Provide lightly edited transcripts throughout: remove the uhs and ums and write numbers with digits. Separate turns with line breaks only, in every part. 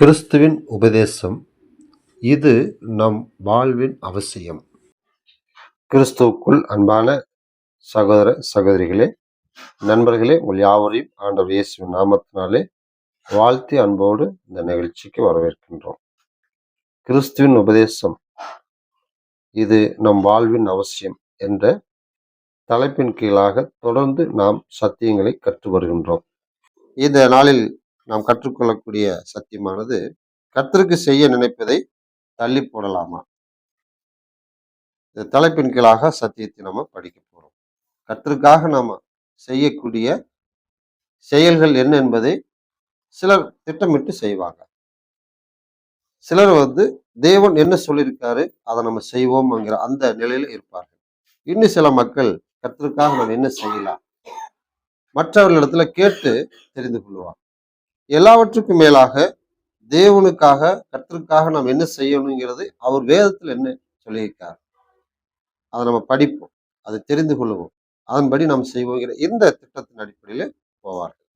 கிறிஸ்துவின் உபதேசம் இது நம் வாழ்வின் அவசியம். கிறிஸ்துவுக்குள் அன்பான சகோதர சகோதரிகளே, நண்பர்களே, உங்கள் யாவரையும் ஆண்டவர் இயேசுவின் நாமத்தினாலே வாழ்த்தி அன்போடு இந்த நிகழ்ச்சிக்கு வரவேற்கின்றோம். கிறிஸ்துவின் உபதேசம் இது நம் வாழ்வின் அவசியம் என்ற தலைப்பின் கீழாக தொடர்ந்து நாம் சத்தியங்களை கற்று வருகின்றோம். இந்த நாளில் நாம் கற்றுக்கொள்ளக்கூடிய சத்தியமானது, கர்த்தருக்கு செய்ய நினைப்பதை தள்ளி போடலாமா? இந்த தலைப்பின் கீழாக சத்தியத்தை நம்ம படிக்க போறோம். கர்த்தருக்காக நாம செய்யக்கூடிய செயல்கள் என்ன என்பதை சிலர் திட்டமிட்டு செய்வாங்க. சிலர் தேவன் என்ன சொல்லியிருக்காரு அதை நம்ம செய்வோம்ங்கிற அந்த நிலையில இருப்பார்கள். இன்னும் சில மக்கள் கர்த்தருக்காக நம்ம என்ன செய்யலாம் மற்றவர்களிடத்துல கேட்டு தெரிந்து கொள்வாங்க. எல்லாவற்றுக்கும் மேலாக தேவனுக்காக கர்த்தருக்காக நாம் என்ன செய்யணுங்கிறது அவர் வேதத்தில் என்ன சொல்லியிருக்கார் அதை நம்ம படிப்போம், அதை தெரிந்து கொள்வோம், அதன்படி நாம் செய்வோங்கிற இந்த திட்டத்தின் அடிப்படையில போவார்கள்.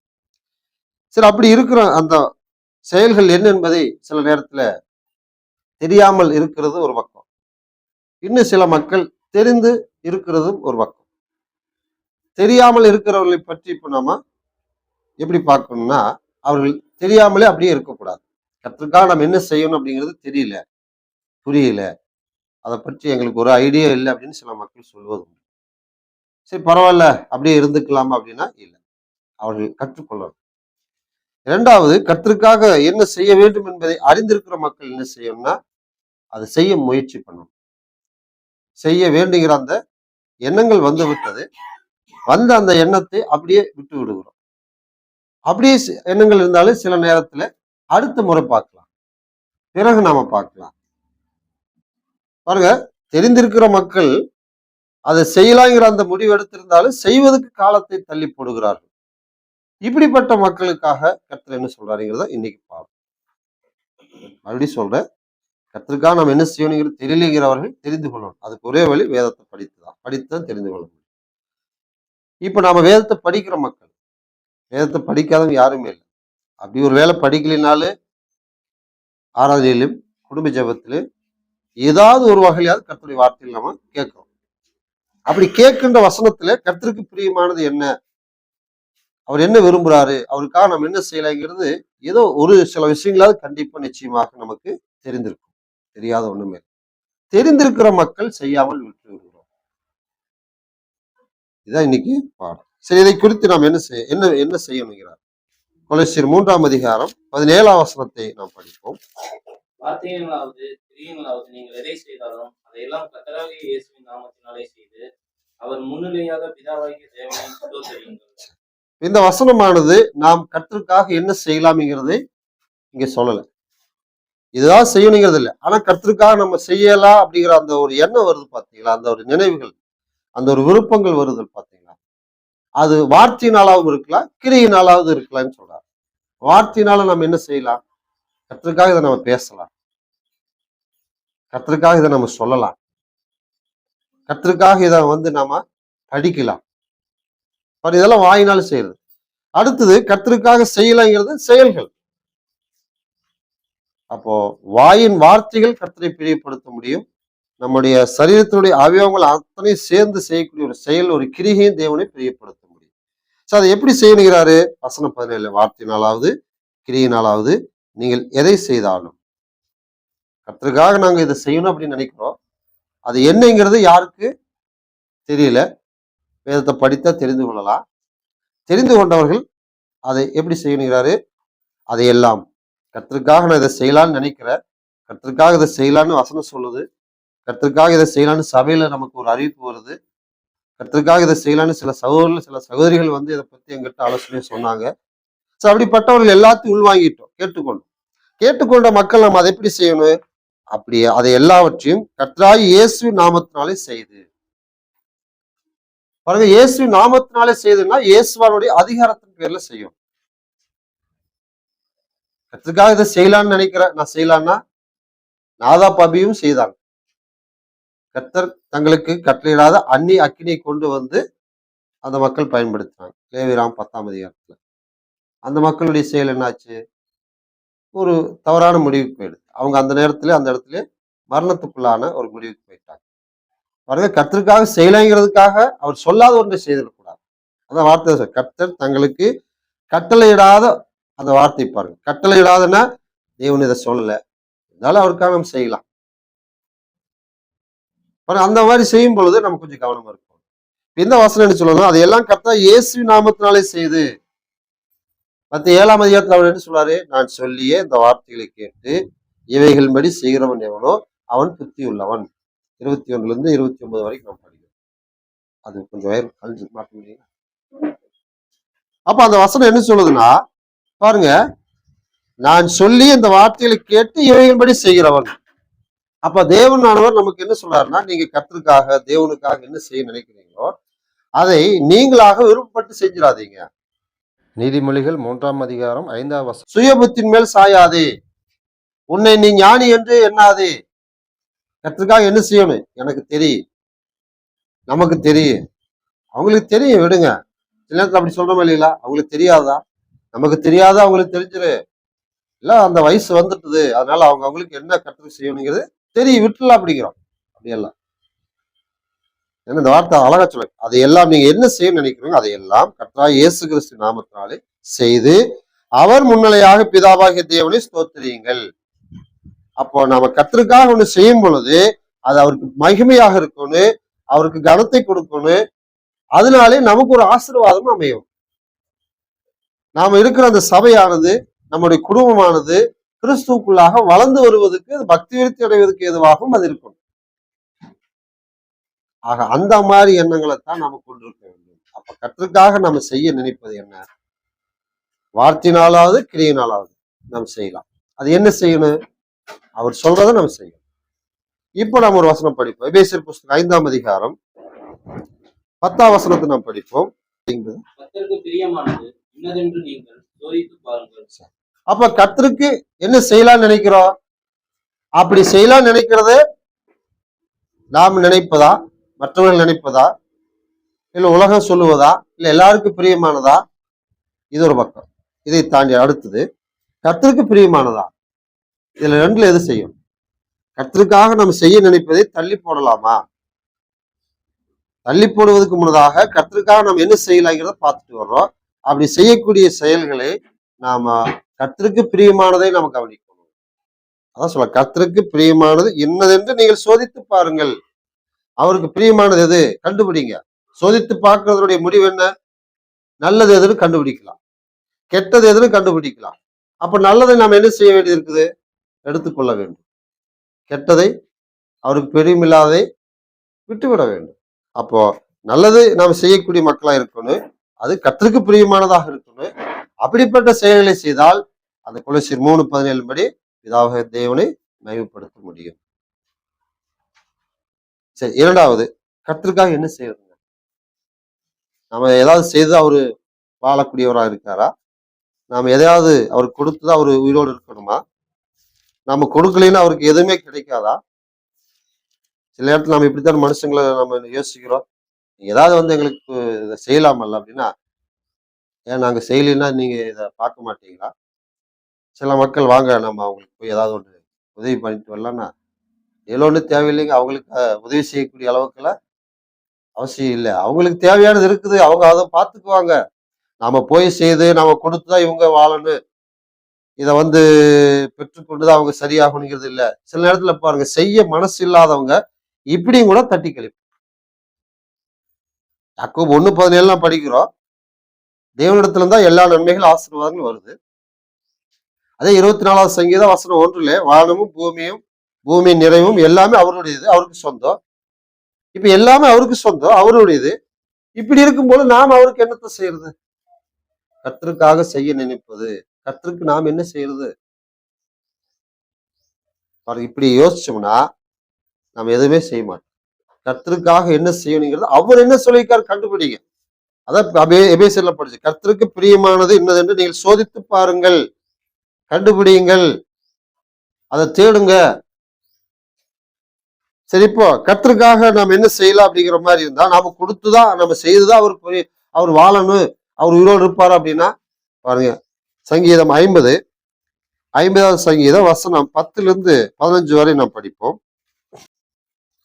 சரி, அப்படி இருக்கிற அந்த செயல்கள் என்ன என்பதை சில நேரத்துல தெரியாமல் இருக்கிறது ஒரு பக்கம், இன்னும் சில மக்கள் தெரிந்து இருக்கிறதும் ஒரு பக்கம். தெரியாமல் இருக்கிறவர்களை பற்றி இப்ப நாம எப்படி பார்க்கணும்னா, அவர்கள் தெரியாமலே அப்படியே இருக்கக்கூடாது. கர்த்தருக்காக நம்ம என்ன செய்யணும் அப்படிங்கிறது தெரியல, புரியல, அதை பற்றி எங்களுக்கு ஒரு ஐடியா இல்லை அப்படின்னு சில மக்கள் சொல்வது. சரி, பரவாயில்ல, அப்படியே இருந்துக்கலாமா அப்படின்னா இல்லை, அவர்கள் கற்றுக்கொள்ளணும். இரண்டாவது, கர்த்தருக்காக என்ன செய்ய வேண்டும் என்பதை அறிந்திருக்கிற மக்கள் என்ன செய்யணும்னா அதை செய்ய முயற்சி பண்ணணும். செய்ய வேண்டுங்கிற அந்த எண்ணங்கள் வந்து விட்டது, வந்த அந்த எண்ணத்தை அப்படியே விட்டு விடுகிறோம். அப்படியே எண்ணங்கள் இருந்தாலும் சில நேரத்துல அடுத்த முறை பார்க்கலாம், பிறகு நாம பார்க்கலாம். பாருங்க, தெரிந்திருக்கிற மக்கள் அதை செய்யலாங்கிற அந்த முடிவு எடுத்திருந்தாலும் செய்வதற்கு காலத்தை தள்ளி போடுகிறார்கள். இப்படிப்பட்ட மக்களுக்காக கர்த்தர் என்ன சொல்றாருங்கிறத இன்னைக்கு பார்ப்போம். மறுபடியும் சொல்றேன், கர்த்தருக்காக நம்ம என்ன செய்யணுங்கிறது தெரியலைங்கிறவர்கள் தெரிந்து கொள்ளணும். அதுக்கு ஒரே வழி வேதத்தை படித்துதான் தெரிந்து கொள்ள முடியும். இப்ப நாம வேதத்தை படிக்கிற மக்கள், வேதத்தை படிக்காதவங்க யாருமே இல்லை. அப்படி ஒரு வேலை படிக்கலினாலும் ஆராதனையிலும் குடும்ப ஜெபத்திலும் ஏதாவது ஒரு வகையாவது கர்த்தருடைய வார்த்தையில் நம்ம கேட்கிறோம். அப்படி கேட்கின்ற வசனத்துல கர்த்தருக்கு பிரியமானது என்ன, அவர் என்ன விரும்புறாரு, அவருக்காக நம்ம என்ன செய்யலாங்கிறது ஏதோ ஒரு சில விஷயங்களாவது கண்டிப்பா நிச்சயமாக நமக்கு தெரிந்திருக்கும். தெரியாத ஒண்ணுமே. தெரிந்திருக்கிற மக்கள் செய்யாமல் விட்டு விடுகிறோம். இதான் இன்னைக்கு பாடம். சரி, இதை குறித்து நாம் என்ன செய்யணுங்கிறார். கொலோசியர் 3ஆம் அதிகாரம் 17ஆம் வசனத்தை நாம் படிப்போம்.
வார்த்தைகளாவது கிரியைகளாவது நீங்கள் எதை செய்தாலும் அதையெல்லாம் கர்த்தராகிய இயேசுவின் நாமத்தினாலே செய்து அவர் முன்னிலையாக பிதாவாகிய தேவனை ஸ்தோத்திரியுங்கள்.
இந்த வசனமானது நாம் கர்த்தருக்காக என்ன செய்யலாம்ங்கிறதை இங்க சொல்லல. இதுதான் செய்யணுங்கிறது இல்லை, ஆனா கர்த்தருக்காக நம்ம செய்யலாம் அப்படிங்கிற அந்த ஒரு எண்ணம் வருது பாத்தீங்களா, அந்த ஒரு நினைவுகள், அந்த ஒரு விருப்பங்கள் வருது பாத்தீங்களா. அது வார்த்தையினாலாவும் இருக்கலாம், கிரியினாலாவது இருக்கலாம்னு சொல்றாரு. வார்த்தையினால நம்ம என்ன செய்யலாம், கர்த்தருக்காக இதை நம்ம பேசலாம், கர்த்தருக்காக இதை நம்ம சொல்லலாம், கர்த்தருக்காக இதை நாம படிக்கலாம். இதெல்லாம் வாயினாலும் செய்யறது. அடுத்தது கர்த்தருக்காக செய்யலாங்கிறது செயல்கள். அப்போ வாயின் வார்த்தைகள் கர்த்தரை பிரியப்படுத்த முடியும். நம்முடைய சரீரத்தினுடைய அவயவங்கள் அத்தனை சேர்ந்து செய்யக்கூடிய ஒரு செயல், ஒரு கிரிகையும் தேவனை பிரியப்படுத்த முடியும். சோ அதை எப்படி செய்யணுங்கிறாரு, வசனம் 17, வார்த்தையினாலாவது கிரியினாலாவது நீங்கள் எதை செய்தாலும். கர்த்தருக்காக நாங்க இதை செய்யணும் அப்படின்னு நினைக்கிறோம், அது என்னங்கிறது யாருக்கு தெரியல. வேதத்தை படித்தா தெரிந்து கொள்ளலாம். தெரிந்து கொண்டவர்கள் அதை எப்படி செய்யணுங்கிறாரு, அதையெல்லாம் கர்த்தருக்காக நான் இதை செய்யலான்னு நினைக்கிறேன், கர்த்தருக்காக இதை செய்யலான்னு வசனம் சொல்லுது, கர்த்தருக்காக இதை செய்யலான்னு சபையில நமக்கு ஒரு அறிவிப்பு வருது, கர்த்தருக்காக இதை செய்யலான்னு சில சகோதரிகள் இதை பத்தி எங்கிட்ட ஆலோசனை சொன்னாங்க. ஸோ அப்படிப்பட்டவர்கள் எல்லாத்தையும் உள்வாங்கிட்டோம், கேட்டுக்கொண்ட மக்கள் நம்ம அதை எப்படி செய்யணும், அப்படியே அதை எல்லாவற்றையும் கர்த்தராகிய இயேசுவின் நாமத்தினாலே செய்து. பாருங்க, இயேசுவின் நாமத்தினாலே செய்துன்னா இயேசுவானுடைய அதிகாரத்தின் பேர்ல செய்யும். கர்த்தருக்காக இதை செய்யலான்னு நினைக்கிறேன், நான் செய்யலான்னா நாதா பபியும் செய்தாங்க. கர்த்தர் தங்களுக்கு கட்டளையிடாத அந்நிய அக்கினியை கொண்டு அந்த மக்கள் பயன்படுத்தினாங்க. லேவியராம் 10ஆம் அதிகாரத்துல. அந்த மக்களுடைய செயல் என்னாச்சு, ஒரு தவறான முடிவுக்கு போயிடுது. அவங்க அந்த நேரத்துல அந்த இடத்துல மரணத்துக்குள்ளான ஒரு முடிவுக்கு போயிட்டாங்க. பாருங்க, கர்த்தருக்காக செய்யலைங்கிறதுக்காக அவர் சொல்லாத ஒன்றை செய்திடக்கூடாது. அதான் வார்த்தை கர்த்தர் தங்களுக்கு கட்டளையிடாத அந்த வார்த்தை பாருங்க. கட்டளையிடாதன்னா தேவன் இதை சொல்லல, அதனால அவருக்காக நம்ம செய்யலாம். அந்த மாதிரி செய்யும் பொழுது நம்ம கொஞ்சம் கவனமா இருக்கும். இந்த வசனம் என்ன சொல்லணும், அதையெல்லாம் கர்த்தர் இயேசு நாமத்தினாலே செய்து 7ஆம் அதிகாரத்தில் அவர் என்ன சொல்றாரு, நான் சொல்லியே இந்த வார்த்தைகளை கேட்டு இவைகளின்படி செய்கிறவன் எவனோ அவன் புத்தி உள்ளவன். 21 29 வரைக்கும் நம்ம படிக்கிறோம். அது கொஞ்சம் கழிஞ்சு மாற்ற முடியுங்க. அப்ப அந்த வசனம் என்ன சொல்லுதுன்னா பாருங்க, நான் சொல்லி இந்த வார்த்தைகளை கேட்டு இவைகளின்படி செய்கிறவன். அப்ப தேவனானவர் நமக்கு என்ன சொல்றாருன்னா, நீங்க கர்த்தருக்காக தேவனுக்காக என்ன செய்ய நினைக்கிறீங்களோ அதை நீங்களாக விருப்பப்பட்டு செஞ்சிடாதீங்க. நீதிமொழிகள் 3ஆம் அதிகாரம் 5ஆம் வசனம், சுயபுத்தின் மேல் சாயாதே, உன்னை நீ ஞானி என்று எண்ணாதே. கர்த்தருக்காக என்ன செய்யணும் எனக்கு தெரியும், நமக்கு தெரியும், அவங்களுக்கு தெரியும், விடுங்க. சில நேரத்தில் அப்படி சொல்றோம் இல்லைங்களா, அவங்களுக்கு தெரியாதா, நமக்கு தெரியாதா, அவங்களுக்கு தெரிஞ்சிரு இல்ல, அந்த வயசு வந்துட்டுது, அதனால அவங்களுக்கு என்ன கர்த்தருக்கு செய்யணுங்கிறது தெரியும், விட்டுலாம் அப்படிங்கிறோம். அப்படியெல்லாம் ஏன்னா இந்த வார்த்தை அழகா சொல்ல, அதையெல்லாம் நீங்க என்ன செய்ய நினைக்கிறீங்க அதையெல்லாம் கர்த்தராகிய இயேசு கிறிஸ்து நாமத்தினாலே செய்து அவர் முன்னிலையாக பிதாவாகிய தேவனை ஸ்தோத்திரியுங்கள். அப்போ நாம கர்த்தருக்காக ஒண்ணு செய்யும் பொழுது அது அவருக்கு மகிமையாக இருக்கணும், அவருக்கு கனத்தை கொடுக்கணும், அதனாலே நமக்கு ஒரு ஆசீர்வாதம் அமையும். நாம இருக்கிற அந்த சபையானது, நம்முடைய குடும்பமானது கிறிஸ்துவுக்குள்ளாக வளர்ந்து வருவதற்கு, பக்தி விருத்தி அடைவதற்கு ஏதுவாகவும் அது இருக்கும். ஆக அந்த மாதிரி எண்ணங்களை தான் நம்ம கொண்டிருக்க வேண்டும். அப்ப கர்த்தருக்காக நம்ம செய்ய நினைப்பது என்ன, வார்த்தையினாலாவது கிரியினாலாவது நம்ம செய்யலாம். அது என்ன செய்யணும், அவர் சொல்றதை நம்ம செய்யணும். இப்போ நம்ம ஒரு வசனம் படிப்போம். எபேசியர் புஸ்தகம் 5ஆம் அதிகாரம் 10ஆம் வசனத்தை நாம் படிப்போம். அப்ப கர்த்தருக்கு என்ன செய்யலாம்னு நினைக்கிறோம், அப்படி செய்யலாம் நினைக்கிறது நாம் நினைப்பதா, மற்றவர்கள் நினைப்பதா, இல்ல உலகம் சொல்லுவதா, இல்ல எல்லாருக்கும் பிரியமானதா, இது ஒரு பக்கம். இதை தாண்டி அடுத்தது கர்த்தருக்கு பிரியமானதா, இதுல ரெண்டுல எது செய்யும்? கர்த்தருக்காக நம்ம செய்ய நினைப்பதை தள்ளி போடலாமா? தள்ளி போடுவதற்கு முன்னதாக கர்த்தருக்காக நம்ம என்ன செய்யலாங்கிறத பார்த்துட்டு வர்றோம். அப்படி செய்யக்கூடிய செயல்களை நாம கர்த்தருக்கு பிரியமானதை நம்ம கவனிக்கணும். அதான் சொல்ல, கர்த்தருக்கு பிரியமானது என்னதென்று நீங்கள் சோதித்து பாருங்கள். அவருக்கு பிரியமானது எது கண்டுபிடிங்க. சோதித்து பார்க்கறதுடைய முடிவு என்ன, நல்லது எதுன்னு கண்டுபிடிக்கலாம், கெட்டது எதுன்னு கண்டுபிடிக்கலாம். அப்ப நல்லதை நாம் என்ன செய்ய வேண்டியது இருக்குது, எடுத்துக்கொள்ள வேண்டும். கெட்டதை, அவருக்கு பிரியமில்லாததை விட்டுவிட வேண்டும். அப்போ நல்லது நாம் செய்யக்கூடிய மக்களா இருக்கணும், அது கர்த்தருக்கு பிரியமானதாக இருக்கணும். அப்படிப்பட்ட செயல்களை செய்தால் அந்த கொலோசியர் 3:17 படி பிதாவாகிய தேவனை மகிமைப்படுத்த முடியும். சரி, இரண்டாவது கர்த்தருக்காக என்ன செய்யறதுங்க? நம்ம ஏதாவது செய்து அவரு வாழக்கூடியவராக இருக்காரா? நாம எதையாவது அவருக்கு கொடுத்துதான் அவரு உயிரோடு இருக்கணுமா? நம்ம கொடுக்கலைன்னா அவருக்கு எதுவுமே கிடைக்காதா? சில நேரத்தில் நம்ம இப்படித்தான் மனுஷங்களை நம்ம யோசிக்கிறோம், ஏதாவது எங்களுக்கு இதை செய்யலாமல்ல அப்படின்னா, ஏன் நாங்க செய்யலைன்னா நீங்க இதை பார்க்க மாட்டீங்களா? சில மக்கள் வாங்க நம்ம அவங்களுக்கு போய் ஏதாவது ஒன்று உதவி பண்ணிட்டு வரலாம்னா, எவ்வளோன்னு தேவையில்லைங்க, அவங்களுக்கு உதவி செய்யக்கூடிய அளவுக்குலாம் அவசியம் இல்லை. அவங்களுக்கு தேவையானது இருக்குது, அவங்க அதை பார்த்துக்குவாங்க. நாம போய் செய்து நாம கொடுத்துதான் இவங்க வாழணும், இதை பெற்றுக்கொண்டுதான் அவங்க சரியாகணுங்கிறது இல்லை. சில நேரத்துல பாருங்க, செய்ய மனசு இல்லாதவங்க இப்படியும் கூட தட்டி கழிப்பு. யாக்கோபு 1:17 படிக்கிறோம், தேவனிடத்துல இருந்தா எல்லா நன்மைகளும் ஆசீர்வாதங்களும் வருது. அதே 24ஆவது சங்கீதம் வசனம் 1 வானமும் பூமியும் பூமியின் நிறைவும் எல்லாமே அவருடையது, அவருக்கு சொந்தம். இப்ப எல்லாமே அவருக்கு சொந்தம், அவருடையது. இப்படி இருக்கும்போது நாம் அவருக்கு என்னத்தை செய்யறது? கர்த்தருக்காக செய்ய நினைப்பது, கர்த்தருக்கு நாம் என்ன செய்யறது? இப்படி யோசிச்சோம்னா நம்ம எதுவுமே செய்ய மாட்டோம். கர்த்தருக்காக என்ன செய்யணுங்கிறது அவர் என்ன சொல்லியிருக்காரு கண்டுபிடிங்க. அதான் எபேசியர்ல படிச்சு, கர்த்தருக்கு பிரியமானது என்னதென்று நீங்கள் சோதித்து பாருங்கள், கண்டுபிடியுங்கள், அதை தேடுங்க. சரி, இப்போ கர்த்தருக்காக நம்ம என்ன செய்யலாம் அப்படிங்கிற மாதிரி இருந்தா, நாம கொடுத்துதான் நம்ம செய்துதான் அவர் வாழணும், அவர் உயிரோடு இருப்பாரு அப்படின்னா பாருங்க, சங்கீதம் 50 50வது சங்கீதம் வசனம் 10 வரை நாம் படிப்போம்.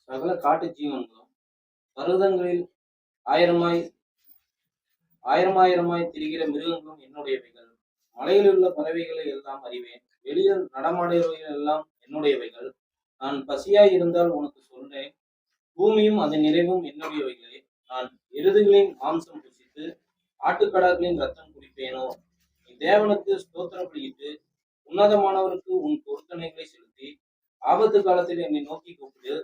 சகல காட்டு ஜீவன்களும் பர்வதங்களில் ஆயிரமாய் ஆயிரமாயிரமாய் திரிகிற மிருகங்களும் என்னுடையவைகள். மலையில் உள்ள பறவைகளை எல்லாம் அறிவேன். வெளியில் நடமாடுகிறவைகள் எல்லாம் என்னுடையவைகள். நான் பசியாய் இருந்தால் உனக்கு சொன்னேன். பூமியும் அதன் நிறைவும் என்னுடையவைகளே. நான் எருதுகளின் மாம்சம் புசித்து ஆட்டுக்கடாக்களின் ரத்தம் குடிப்பேனோ? நீ தேவனுக்கு ஸ்தோத்திரப்பலியிட்டு உன்னதமானவருக்கு உன் பொருத்தனைகளை செலுத்தி ஆபத்து காலத்தில் என்னை நோக்கி கூப்பிடு.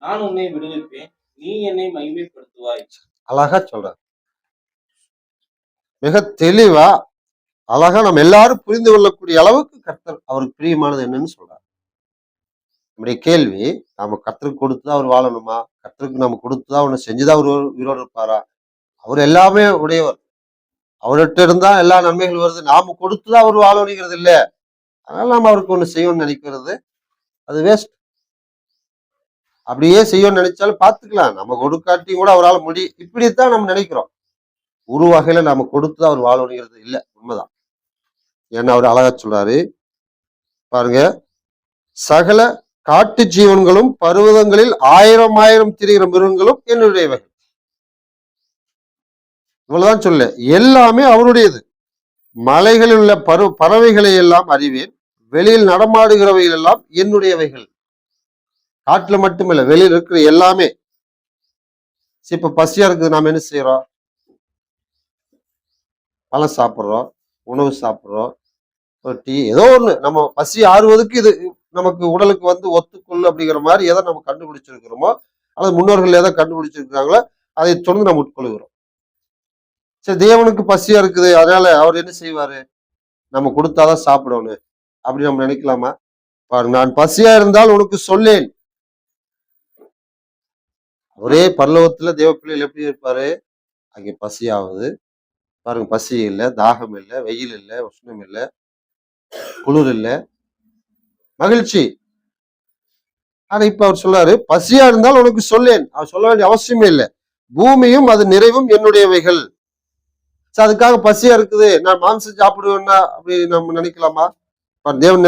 நான் உன்னை விடுவிப்பேன். நீ என்னை மகிமைப்படுத்துவாய்.
அழகா சொல்றார். மிக தெளிவா அழகா நம்ம எல்லாரும் புரிந்து கொள்ளக்கூடிய அளவுக்கு கர்த்தர் அவருக்கு பிரியமானது என்னன்னு சொல்றார். நம்முடைய கேள்வி, நாம கர்த்தருக்கு கொடுத்துதான் அவர் வாழணுமா? கர்த்தருக்கு நம்ம கொடுத்துதான் அவனை செஞ்சுதான் அவர் உயிரோடு இருப்பாரா? அவர் எல்லாமே உடையவர். அவர்கிட்ட இருந்தா எல்லா நன்மைகள் வருது. நாம கொடுத்துதான் அவர் வாழணுங்கிறது இல்லை. அதனால நாம அவருக்கு ஒண்ணு செய்யணும்னு நினைக்கிறது அது வேஸ்ட். அப்படியே செய்யணும்னு நினைச்சாலும் பார்த்துக்கலாம். நம்ம கொடுக்காட்டியும் கூட அவரால் முடியும். இப்படித்தான் நம்ம நினைக்கிறோம். ஒரு வகையில நாம கொடுத்துதான் அவர் வாழணுங்கிறது இல்லை. உண்மைதான். ஏன்னா அவர் அழகா சொல்றாரு பாருங்க, சகல காட்டு ஜீவன்களும் பர்வதங்களில் ஆயிரம் திரிகிற மிருகங்களும் என்னுடையவைகள். இவ்வளவுதான் சொல்ல, எல்லாமே அவருடையது. மலைகளில் உள்ள பறவைகளை எல்லாம் அறிவேன். வெளியில் நடமாடுகிறவைகள் எல்லாம் என்னுடையவைகள். காட்டுல மட்டுமில்ல, வெளியில் இருக்கிற எல்லாமே. இப்ப பசியா இருக்குது, நாம என்ன செய்யறோம்? பழம் சாப்பிட்றோம், உணவு சாப்பிட்றோம், ஒரு டீ, ஏதோ ஒண்ணு. நம்ம பசி ஆறுவதற்கு இது நமக்கு உடலுக்கு ஒத்துக்கொள்ளு அப்படிங்கிற மாதிரி எதை நம்ம கண்டுபிடிச்சிருக்கிறோமோ, அல்லது முன்னோர்கள் எதை கண்டுபிடிச்சிருக்கிறாங்களோ அதை தொடர்ந்து நம்ம உட்கொள்கிறோம். சரி, தேவனுக்கு பசியா இருக்குது, அதனால அவர் என்ன செய்வாரு? நம்ம கொடுத்தாதான் சாப்பிடணும் அப்படி நம்ம நினைக்கலாமா? பாருங்க, நான் பசியா இருந்தால் உனக்கு சொல்லேன். ஒரே பரலோகத்துல தேவ பிள்ளைகள் எப்படி இருப்பாரு? அங்கே பசியாவது பாருங்க, பசி இல்லை, தாகம் இல்லை, வெயில் இல்லை, உஷ்ணம் இல்லை, குளிர் இல்லை, மகிழ்ச்சி. ஆனா இப்ப அவர் சொல்றாரு, பசியா இருந்தால் உனக்கு சொல்லேன். அவர் சொல்ல வேண்டிய அவசியமே இல்லை. பூமியும் அது நிறைவும் என்னுடையவைகள். அதுக்காக பசியா இருக்குது, நான் மாம்சம் சாப்பிடுவேன்னா அப்படி நம்ம நினைக்கலாமா? தேவன்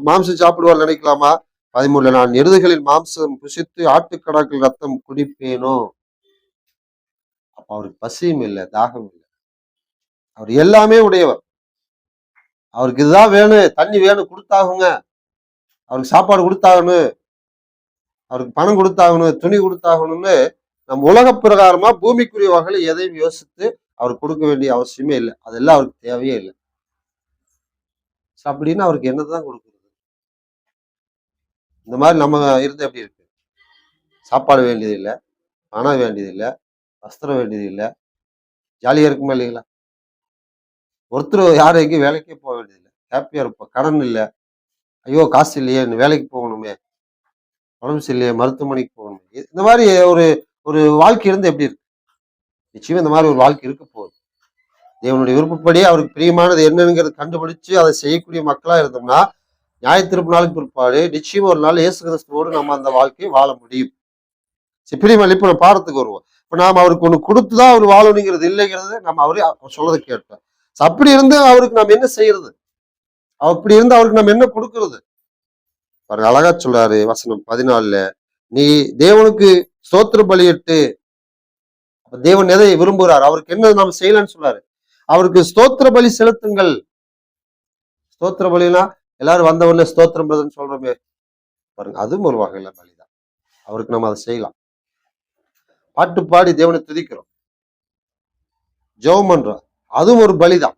மாம்சம் சாப்பிடுவார் நினைக்கலாமா? 13 நான் எருதுகளின் மாம்சம் புசித்து ஆட்டுக்கடாக்கள் ரத்தம் குடிப்பேனோ? அப்ப அவருக்கு பசியும் இல்லை, தாகம் இல்லை. அவர் எல்லாமே உடையவர். அவருக்கு இதுதான் வேணும், தண்ணி வேணும், கொடுத்தாகுங்க. அவருக்கு சாப்பாடு கொடுத்தாகணும், அவருக்கு பணம் கொடுத்தாகணும், துணி கொடுத்தாகணும்னு நம்ம உலக பிரகாரமா பூமிக்குரிய வகையில எதையும் யோசித்து அவருக்கு கொடுக்க வேண்டிய அவசியமே இல்லை. அதெல்லாம் அவருக்கு தேவையே இல்லை. அப்படின்னு அவருக்கு என்னதான் கொடுக்குறது? இந்த மாதிரி நம்ம இருந்து எப்படி இருக்கு? சாப்பாடு வேண்டியது இல்லை, பணம் வேண்டியது இல்லை, வஸ்திரம் வேண்டியது இல்லை, ஜாலியா இருக்குமா இல்லைங்களா? ஒருத்தர் யாரும் எங்கேயும் வேலைக்கே போக வேண்டியதில்லை, ஹாப்பியா இருப்போம். கடன் இல்லை, ஐயோ காசு இல்லையே, வேலைக்கு போகணுமே, உடம்பு சரியில்லையே, மருத்துவமனைக்கு போகணுமே. இந்த மாதிரி ஒரு ஒரு வாழ்க்கை இருந்து எப்படி இருக்கு? நிச்சயம் இந்த மாதிரி ஒரு வாழ்க்கை இருக்க போகுது. தேவனுடைய விருப்பப்படி அவருக்கு பிரியமானது என்னங்கிறது கண்டுபிடிச்சு அதை செய்யக்கூடிய மக்களா இருந்தோம்னா, நியாயத்தீர்ப்பு நாளுக்கு பிற்பாடு நிச்சயம் ஒரு நாள் இயேசு கிறிஸ்துவோடு நம்ம அந்த வாழ்க்கையை வாழ முடியும். பிரியமானவர்களே, இப்ப நம்ம பாடத்துக்கு வருவோம். இப்ப நாம அவருக்கு ஒண்ணு கொடுத்துதான் அவர் வாழணுங்கிறது இல்லைங்கிறது நம்ம அவரே சொல்றதை கேட்டோம். அப்படி இருந்து அவருக்கு நம்ம என்ன செய்யறது? அப்படி இருந்து அவருக்கு நம்ம என்ன கொடுக்கறது? பாருங்க, அழகா சொல்றாரு வசனம் 14, நீ தேவனுக்கு ஸ்தோத்திர பலியிட்டு. தேவன் எதை விரும்புகிறார்? அவருக்கு என்ன நாம் செய்யலாம்னு சொல்றாரு? அவருக்கு ஸ்தோத்திர பலி செலுத்துங்கள். ஸ்தோத்திர பலினா எல்லாரும் வந்த உடனே ஸ்தோத்திரம் பிரதர்ன்னு சொல்றோமே, பாருங்க, அதுவும் ஒரு வகையில பலிதான். அவருக்கு நம்ம அதை செய்யலாம். பாட்டு பாடி தேவனை துதிக்கிறோம், ஜெபம் பண்றோம், அதுவும் ஒரு பலிதான்.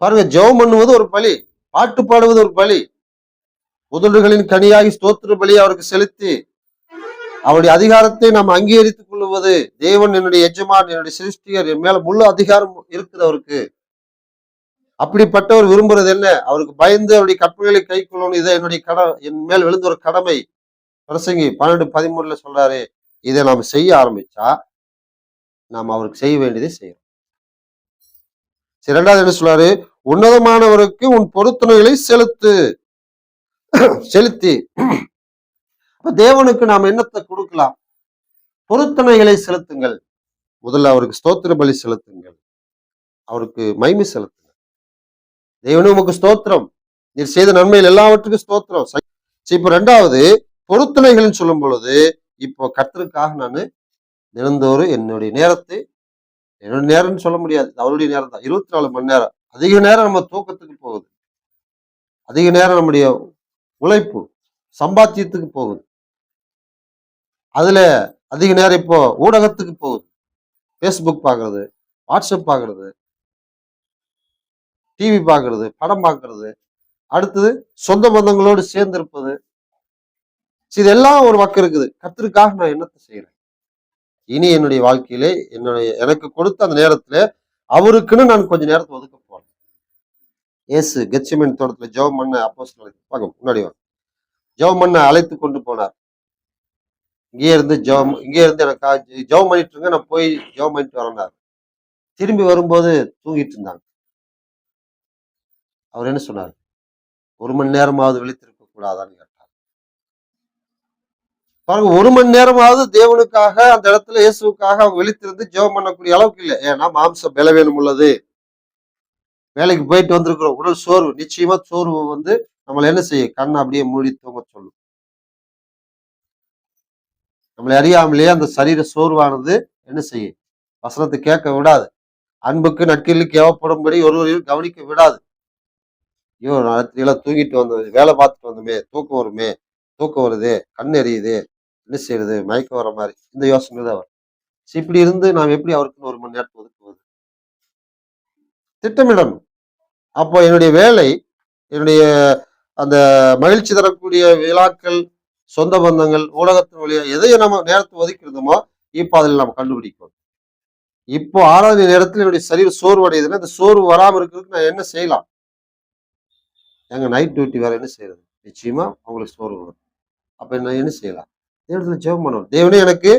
பாருங்க, ஜெபம் பண்ணுவது ஒரு பலி, பாட்டு பாடுவது ஒரு பலி. உதடுகளின் கனியாகி ஸ்தோத்திர பலி அவருக்கு செலுத்தி அவருடைய அதிகாரத்தை நாம் அங்கீகரித்துக் கொள்வது. தேவன் என்னுடைய எஜமான், என்னுடைய சிருஷ்டிகர், என் மேல முழு அதிகாரம் இருக்குது அவருக்கு. அப்படிப்பட்டவர் விரும்புறது என்ன? அவருக்கு பயந்து அவருடைய கற்பனைகளை கை கொள்ளணும். இதை என்னுடைய என் மேல் விழுந்த ஒரு கடமை. பிரசங்கி 12:13 சொல்றாரு, இதை நாம் செய்ய ஆரம்பிச்சா நாம் அவருக்கு செய்ய வேண்டியதை செய்யறோம். இரண்டாவது என்ன சொல்றாரு? உன்னதமானவருக்கு உன் பொருத்தனைகளை செலுத்தி. தேவனுக்கு நாம் என்னத்தை கொடுக்கலாம்? பொருத்தனைகளை செலுத்துங்கள். முதல்ல அவருக்கு ஸ்தோத்திர பலி செலுத்துங்கள், அவருக்கு மகிமை செலுத்துங்கள். தேவனே உமக்கு ஸ்தோத்திரம், நீர் செய்த நன்மையில் எல்லாவற்றுக்கும் ஸ்தோத்திரம். சரி, இப்ப ரெண்டாவது பொருத்தனைகள்னு சொல்லும் பொழுது, இப்போ கர்த்தருக்காக நான் தினந்தோறும் என்னுடைய நேரத்தை, என்னுடைய நேரம்னு சொல்ல முடியாது, அவருடைய நேரம் தான், 24 மணி நேரம். அதிக நேரம் நம்ம தூக்கத்துக்கு போகுது, அதிக நேரம் நம்முடைய உழைப்பு சம்பாத்தியத்துக்கு போகுது, அதுல அதிக நேரம் இப்போ ஊடகத்துக்கு போகுது. ஃபேஸ்புக் பார்க்கறது, வாட்ஸ்அப் பார்க்கறது, டிவி பார்க்கறது, படம் பார்க்கறது, அடுத்தது சொந்த பந்தங்களோடு சேர்ந்து இருப்பது. இதெல்லாம் ஒரு பக்கம் இருக்குது. கர்த்தருக்காக நான் என்னத்தை செய்யறேன்? இனி என்னுடைய வாழ்க்கையிலே எனக்கு கொடுத்த அந்த நேரத்துல அவருக்குன்னு நான் கொஞ்ச நேரத்தை ஒதுக்க போறேன். இயேசு கெத்செமனே தோட்டத்துல ஜெபம் பண்ண அப்போஸ்தலர் வாங்க முன்னாடி வாங்க. ஜெபம் பண்ண அழைத்து கொண்டு போனார். இங்கே இருந்து எனக்கு ஜெபம் பண்ணிட்டு இருங்க, நான் போய் ஜெபம் பண்ணிட்டு வரேன்னாரு. திரும்பி வரும்போது தூங்கிட்டு இருந்தாங்க. அவர் என்ன சொன்னார்? 1 மணி நேரமாவது விழித்திருக்க கூடாதான்னு கேட்டார். பாருங்க, 1 மணி நேரமாவது தேவனுக்காக அந்த இடத்துல இயேசுக்காக அவங்க விழித்திருந்து ஜெபம் பண்ணக்கூடிய அளவுக்கு இல்லை. ஏன்னா மாம்ச பலவீனம் உள்ளது, வேலைக்கு போயிட்டு வந்திருக்கிறோம், உடல் சோர்வு, நிச்சயமா சோர்வு வந்து நம்மளை என்ன செய்யும்? கண்ணை அப்படியே மூடி தூங்க சொல்லும். நம்மளை அறியாமலேயே அந்த சரீர சோர்வானது என்ன செய்யும்? வசனத்தை கேட்க விடாது, அன்புக்கு நற்கிலுக்கு ஏவப்படும்படி ஒருவரையும் கவனிக்க விடாது. ஐயோ, ராத்திரியெல்லாம் தூங்கிட்டு வந்தது, வேலை பார்த்துட்டு வந்தோமே, தூக்கம் வருமே, தூக்கம் வருது, கண் எரியுது, என்ன செய்யறது, மயக்கம் வர மாதிரி இந்த யோசனை தான் வரும். இப்படி இருந்து நாம் எப்படி அவருக்குன்னு 1 மணி நேரத்தை ஒதுக்குவது? திட்டமிடணும். அப்போ என்னுடைய வேலை, என்னுடைய அந்த மகிழ்ச்சி தரக்கூடிய விழாக்கள், சொந்த பந்தங்கள், ஊடகத்தின் வழியா எதையும் நம்ம நேரத்தை ஒதுக்கிறோமோ இப்போ அதில் நம்ம கண்டுபிடிக்கணும். இப்போ ஆராதனை நேரத்தில் என்னுடைய சரீரம் சோர்வு அடையுதுன்னா இந்த சோர்வு வராமல் இருக்கிறதுக்கு நான் என்ன செய்யலாம்? எங்க நைட் டியூட்டி வேற என்ன செய்யறது? நிச்சயமா அவங்களுக்கு சோர்வு வரும். அப்ப என்ன செய்யலாம்? தேவனத்துல ஜெபம் பண்ணணும். தேவனே, எனக்கு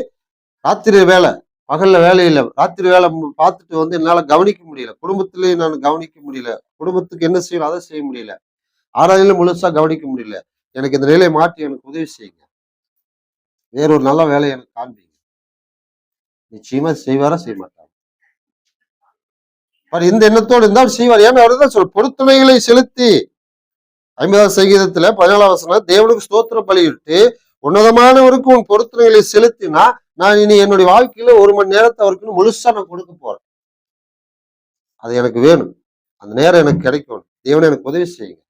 ராத்திரி வேலை, பகல்ல வேலை இல்லை, ராத்திரி வேலை பார்த்துட்டு வந்து என்னால கவனிக்க முடியல, குடும்பத்திலேயே நான் கவனிக்க முடியல, குடும்பத்துக்கு என்ன செய்யணும் அதை செய்ய முடியல, ஆராதனையில முழுசா கவனிக்க முடியல, எனக்கு இந்த நிலையை மாற்றி எனக்கு உதவி செய்யுங்க, வேறொரு நல்ல வேலையை எனக்கு காண்பீங்க. நிச்சயமா செய்வாரா? செய்ய மாட்டார். இந்த எண்ணத்தோடு இருந்தால் செய்வார். ஏன்னா அவர்தான் சொல்ற, பொருத்தனைகளை செலுத்தி 50ஆம் சங்கீதத்துல 14ஆம் வசனம், தேவனுக்கு ஸ்தோத்திர பலியிட்டு உன்னதமானவருக்கு உன் பொருத்தனைகளை செலுத்தினா நான் இனி என்னுடைய வாழ்க்கையில 1 மணி நேரத்தை அவருக்கு முழுசா நான் கொடுக்க போறேன். அது எனக்கு வேணும், அந்த நேரம் எனக்கு கிடைக்கும், தேவனை எனக்கு உதவி செய்யுங்க.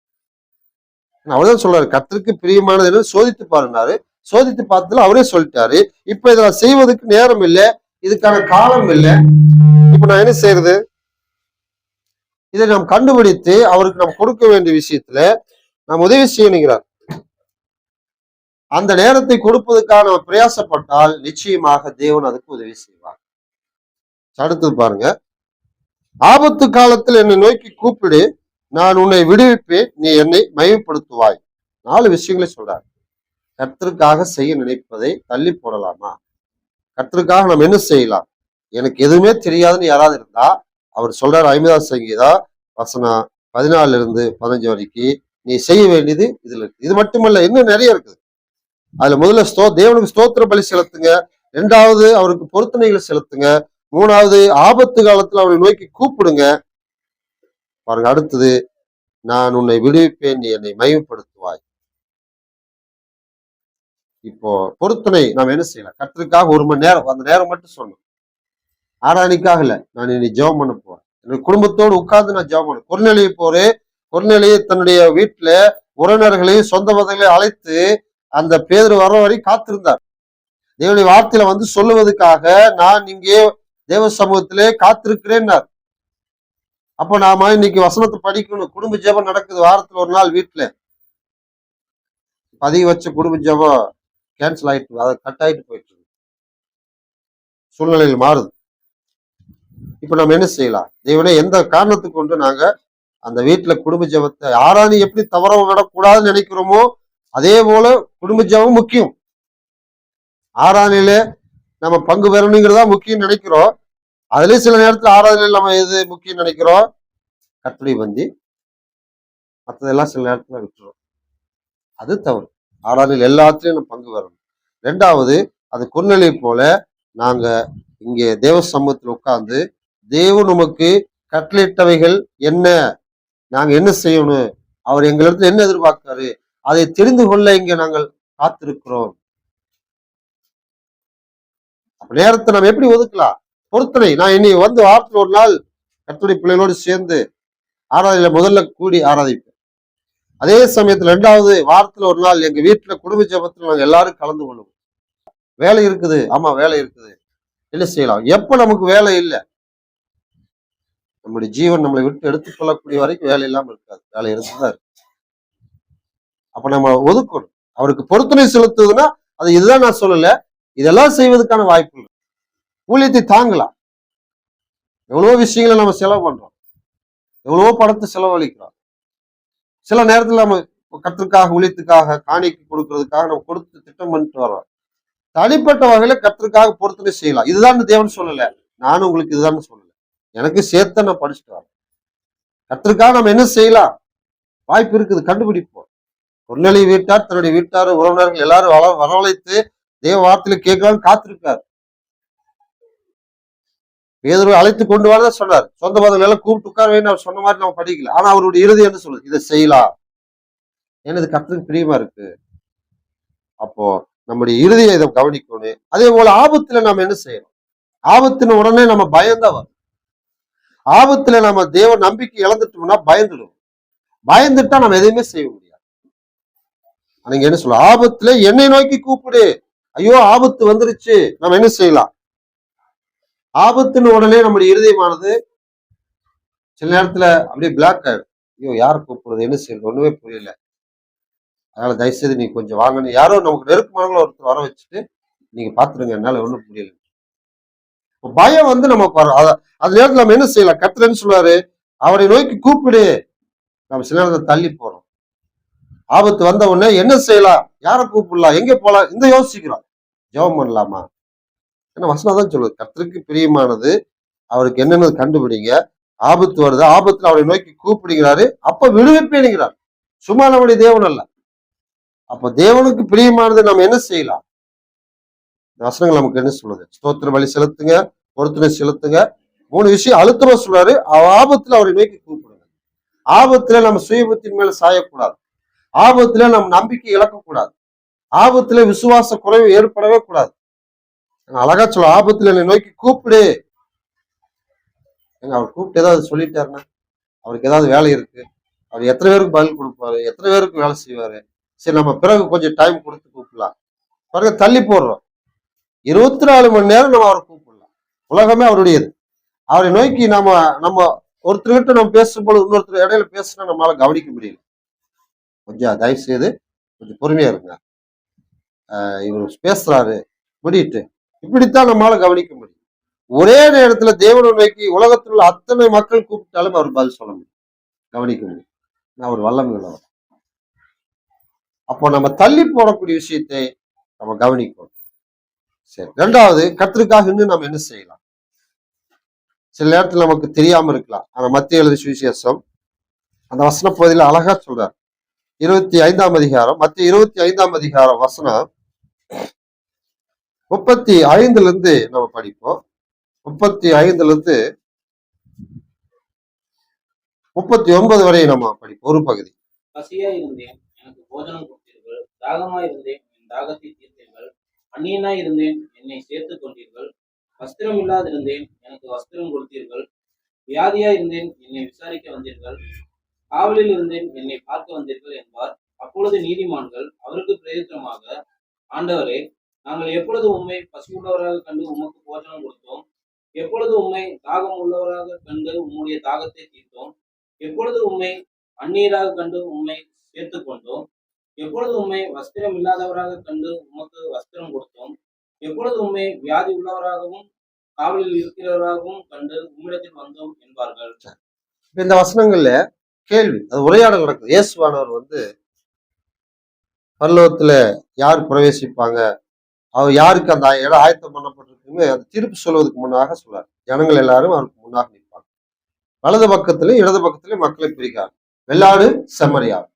அவர்தான் சொல்றாரு, கர்த்தருக்கு பிரியமானது என்ன சோதித்து பாருனாரு. சோதித்து பார்த்ததுல அவரே சொல்லிட்டாரு, இப்ப இதை நான் செய்வதற்கு நேரம் இல்லை, இதுக்கான காலம் இல்லை, இப்ப நான் என்ன செய்யறது? இதை நாம் கண்டுபிடித்து அவருக்கு நாம் கொடுக்க வேண்டிய விஷயத்துல நாம் உதவி செய்யணுங்கிறார். அந்த நேரத்தை கொடுப்பதற்காக நம்ம பிரயாசப்பட்டால் நிச்சயமாக தேவன் அதுக்கு உதவி செய்வார். அடுத்தது பாருங்க, ஆபத்து காலத்தில் என்னை நோக்கி கூப்பிடு, நான் உன்னை விடுவிப்பேன், நீ என்னை மகிமைப்படுத்துவாய். 4 விஷயங்களை சொல்றார். கர்த்தருக்காக செய்ய நினைப்பதை தள்ளி போடலாமா? கர்த்தருக்காக நம்ம என்ன செய்யலாம்? எனக்கு எதுவுமே தெரியாதுன்னு யாராவது இருந்தா அவர் சொல்றாரு, 50ஆம் சங்கீதம் வசனம் 14 இருந்து 15 வரைக்கும் நீ செய்ய வேண்டியது இதுல இருக்கு. இது மட்டுமல்ல, இன்னும் நிறைய இருக்குது. அதுல முதல்ல தேவனுக்கு ஸ்தோத்திர பலி செலுத்துங்க, 2வது அவருக்கு பொருத்தனைகளை செலுத்துங்க, 3வது ஆபத்து காலத்துல அவனை நோக்கி கூப்பிடுங்க. பாருங்க, அடுத்தது நான் உன்னை விடுவிப்பேன், நீ என்னை மகிமைப்படுத்துவாய். இப்போ பொருத்தனை நாம் என்ன செய்யலாம்? கர்த்தருக்காக 1 மணி நேரம், அந்த நேரம் மட்டும் சொல்லணும், ஆராதனைக்காக இல்ல. நான் இனி ஜெபம் பண்ண போறேன், என்னுடைய குடும்பத்தோடு உட்கார்ந்து நான் ஜெபம் பண்ண. கொர்நேலியை போறேன், கொர்நேலியை தன்னுடைய வீட்டுல உறவினர்களையும் சொந்த பந்தங்களையும் அழைத்து அந்த பேதுரு வர வரை காத்திருந்தார். தேவனுடைய வார்த்தையில வந்து சொல்லுவதற்காக நான் இங்கே தேவ சமூகத்திலே காத்திருக்கிறேன்னார். அப்ப நாம இன்னைக்கு வசனத்தை படிக்கணும். குடும்ப ஜெபம் நடக்குது வாரத்துல ஒரு நாள் வீட்டுல. பதிவு வச்ச குடும்ப ஜெபம் கேன்சல் ஆயிட்டு, அதை கட் ஆயிட்டு போயிட்டு இருக்கு, சூழ்நிலையில் மாறுது. இப்ப நம்ம என்ன செய்யலாம்? தேவனே, எந்த காரணத்துக்கு கொண்டு நாங்க அந்த வீட்டுல குடும்ப ஜெபத்தை ஆராதனை எப்படி தவற விடக்கூடாதுன்னு நினைக்கிறோமோ அதே போல குடும்ப ஜெபம் முக்கியம். ஆராதனையில நம்ம பங்கு பெறணுங்கிறதா முக்கியம் நினைக்கிறோம். அதுலயும் சில நேரத்துல ஆராதனையில் நம்ம எது முக்கியம் நினைக்கிறோம்? கர்த்தருடைய பந்தி, மற்றதெல்லாம் சில நேரத்துல விட்டுறோம். அது தவறு. ஆராதனையில் எல்லாத்துலயும் நம்ம பங்கு பெறணும். 2வது, அது கொர்நேலியை போல நாங்க இங்கே தேவ சமூகத்தில் உட்கார்ந்து தேவன் உமக்கு கட்டளையிட்டவைகள் என்ன, நாங்க என்ன செய்யணும், அவர் எங்களிடத்துல என்ன எதிர்பார்க்காரு, அதை தெரிந்து கொள்ள இங்க நாங்கள் காத்திருக்கிறோம். அப்ப நேரத்தை நம்ம எப்படி ஒதுக்கலாம்? பொருத்தனை. நான் இனி வந்து வாரத்தில் ஒரு நாள் கர்த்தருடைய பிள்ளைகளோடு சேர்ந்து ஆராதனையில முதல்ல கூடி ஆராதிப்பேன். அதே சமயத்துல 2வது வாரத்துல ஒரு நாள் எங்க வீட்டுல குடும்ப ஜெபத்துல நாங்க எல்லாரும் கலந்து கொள்ளுவோம். வேலை இருக்குது, ஆமா வேலை இருக்குது, என்ன செய்யலாம்? எப்ப நமக்கு வேலை இல்லை, நம்முடைய ஜீவன் நம்மளை விட்டு எடுத்துக்கொள்ளக்கூடிய வரைக்கும் வேலை இல்லாம இருக்காது, வேலை இருந்துதான் இருக்கு. அப்ப நம்ம ஒதுக்கணும். அவருக்கு பொருத்தனை செலுத்துவதுன்னா அது இதுதான் நான் சொல்லல, இதெல்லாம் செய்வதற்கான வாய்ப்பு இல்லை. ஊழியத்தை தாங்கலாம். எவ்வளவோ விஷயங்களை நம்ம செலவு பண்றோம், எவ்வளவோ பணத்தை செலவழிக்கிறோம். சில நேரத்துல நம்ம கர்த்தருக்காக ஊழியத்துக்காக காணிக்கை கொடுக்கறதுக்காக நம்ம கொடுத்து திட்டம் பண்ணிட்டு வர்றோம். தனிப்பட்ட வகையில கர்த்தருக்காக பொருத்தனை செய்யலாம். இதுதான் தேவன் சொல்லல, நானும் உங்களுக்கு இதுதான் சொல்லல, எனக்கு சேர்த்த நான் படிச்சுட்டு வரேன். கர்த்தருக்காக நம்ம என்ன செய்யலாம், வாய்ப்பு இருக்குது, கண்டுபிடிப்போம். பொன்னலி வீட்டார் தன்னுடைய வீட்டார் உறவினர்கள் எல்லாரும் வரவழைத்து தேவ வார்த்தையில கேட்கலான்னு காத்திருக்காரு. பேதுருவை அழைத்து கொண்டு வரதான் சொன்னார். சொந்த பதவிகள் எல்லாம் கூப்பிட்டு உட்கார வேணும் அவர் சொன்ன மாதிரி நம்ம படிக்கல. ஆனா அவருடைய இறுதி என்ன சொல்லுது, இதை செய்யலாம், ஏன்னா இது கர்த்தருக்கு பிரியமா இருக்கு. அப்போ நம்முடைய இறுதியை இதை கவனிக்கணும். அதே போல ஆபத்துல நம்ம என்ன செய்யணும், ஆபத்தின உடனே நம்ம பயந்தா வரும். ஆபத்துல நம்ம தேவ நம்பிக்கை இழந்துட்டோம்னா பயந்துடும். பயந்துட்டா நம்ம எதையுமே செய்ய முடியாது. நீங்க என்ன சொல்ல, ஆபத்துல என்னை நோக்கி கூப்பிடு, ஐயோ ஆபத்து வந்துருச்சு, நம்ம என்ன செய்யலாம்? ஆபத்துன்னு உடனே நம்முடைய இருதயமானது சில நேரத்துல அப்படியே பிளாக் ஆயிடும். ஐயோ யார் கூப்பிடுறது, என்ன செய்யறது, ஒண்ணுமே புரியல. அதனால தயவுசெய்து நீங்க கொஞ்சம் வாங்கன்னு யாரோ நமக்கு நெருக்கமானவங்கள ஒருத்தர் வர வச்சுட்டு நீங்க பாத்துருங்க, என்னால ஒண்ணும் புரியல. பயம் வந்து நமக்கு வரும். அது நேரத்துல நம்ம என்ன செய்யலாம்? கர்த்தர் சொல்லுவாரு, அவரை நோக்கி கூப்பிடு. நம்ம சில நேரத்துல தள்ளி போறோம். ஆபத்து வந்த உடனே என்ன செய்யலாம், யாரை கூப்பிடலாம், எங்க போலாம், இந்த யோசிக்கிறோம். ஜெபம் பண்ணலாமா? ஏன்னா வசனம் தான் சொல்லுது, கர்த்தருக்கு பிரியமானது அவருக்கு என்னென்ன கண்டுபிடிங்க. ஆபத்து வருது, ஆபத்துல அவரை நோக்கி கூப்பிடுகிறாரு, அப்ப விடுவிப்பேனுங்கிறார். சும்மா நம்முடைய தேவன் அல்ல. அப்ப தேவனுக்கு பிரியமானது நம்ம என்ன செய்யலாம்? வசனங்கள் நமக்கு என்ன சொல்லுது? ஸ்தோத்திர பலி செலுத்துங்க, பொருத்தனை செலுத்துங்க. 3 விஷயம் அழுத்தமா சொல்றாரு. ஆபத்துல அவரை நோக்கி கூப்பிடுங்க. ஆபத்துல நம்ம சுயபத்தின் மேல சாயக்கூடாது. ஆபத்துல நம்ம நம்பிக்கை இழக்கக்கூடாது. ஆபத்துல விசுவாச குறைவு ஏற்படவே கூடாது. அழகா சொல்ல, ஆபத்துல என்னை நோக்கி கூப்பிடு. அவர் கூப்பிட்டு ஏதாவது சொல்லிட்டாருன்னா, அவருக்கு ஏதாவது வேலை இருக்கு, அவர் எத்தனை பேருக்கு பதில் கொடுப்பாரு, எத்தனை பேருக்கு வேலை செய்வாரு. சரி நம்ம பிறகு கொஞ்சம் டைம் கொடுத்து கூப்பிடலாம், பாருங்க தள்ளி போடுறோம். 24 மணி நேரம் நம்ம அவரை கூப்பிடலாம். உலகமே அவருடையது. அவரை நோக்கி நம்ம ஒருத்தர்கிட்ட நம்ம பேசும்போது இன்னொருத்தர் இடையில பேசுனா நம்மளால கவனிக்க முடியல. கொஞ்சம் தயவு செய்து கொஞ்சம் பொறுமையா இருங்க. இவர் பேசுறாரு முடிட்டு, இப்படித்தான் நம்மளால கவனிக்க முடியும். ஒரே நேரத்துல தேவனை நோக்கி உலகத்தில் உள்ள அத்தனை மக்கள் கூப்பிட்டாலும் அவர் பதில் சொல்ல முடியும், கவனிக்க முடியும். அவர் வல்லமை உள்ளவர். அப்போ நம்ம தள்ளி போடக்கூடிய விஷயத்தை நம்ம கவனிக்கணும். சரி, 2வது கர்த்தருக்காக இன்னும் நம்ம என்ன செய்யலாம்? சில நேரத்துல நமக்கு தெரியாம இருக்கலாம். ஆனா மத்திய எழுதிய சுவிசேஷம் அந்த வசன பகுதியில அழகா சொல்றார். 25ஆம் அதிகாரம், மத்திய 25ஆம் அதிகாரம் வசனம் 35 இருந்து நம்ம படிப்போம். 35 இருந்து 39 வரை நம்ம படிப்போம் ஒரு பகுதி.
பசியா இருந்தேன், எனக்கு போஜனம் கொடுத்தீர்கள். தாகமா இருந்தேன், என் தாகத்தை தீர்த்தீர்கள். அந்நியனா இருந்தேன், என்னை சேர்த்துக் கொண்டீர்கள். வஸ்திரம் இல்லாதிருந்தேன், எனக்கு வஸ்திரம் கொடுத்தீர்கள். வியாதியா இருந்தேன், என்னை விசாரிக்க வந்தீர்கள். காவலில் இருந்தேன், என்னை பார்க்க வந்தீர்கள் என்பார். அப்பொழுது நீதிமான்கள் அவருக்கு பிரயோஜனமாக, ஆண்டவரே, நாங்கள் எப்பொழுது உம்மை பசியுள்ளவராக கண்டு உமக்கு போஜனம் கொடுத்தோம்? எப்பொழுது உம்மை தாகம் உள்ளவராக கண்டு உம்முடைய தாகத்தை தீர்த்தோம்? எப்பொழுது உம்மை அந்நியராக கண்டு உம்மை சேர்த்துக் கொண்டோம்? எப்பொழுது உம்மை வஸ்திரம் இல்லாதவராக கண்டு உமக்கு வஸ்திரம் கொடுத்தோம்? எப்பொழுது உம்மை வியாதி உள்ளவராகவும் காவலில் இருக்கிறவராகவும் கண்டு உம்மிடத்தில் வந்தோம் என்பார்கள்.
இந்த வசனங்கள்ல கேள்வி, அது உரையாடல் நடக்குது. இயேசுவானவர் பரலோகத்துல யார் பிரவேசிப்பாங்க, அவர் யாருக்கு அந்த இடம் ஆயத்தம் பண்ணப்பட்டிருக்குன்னு அந்த தீர்ப்பு சொல்வதற்கு முன்னாக சொல்றாரு. ஜனங்கள் எல்லாரும் அவருக்கு முன்னாக நிற்பாங்க. வலது பக்கத்திலும் இடது பக்கத்திலும் மக்களை பிரிக்காங்க. வெள்ளாடு செம்மறியாடு.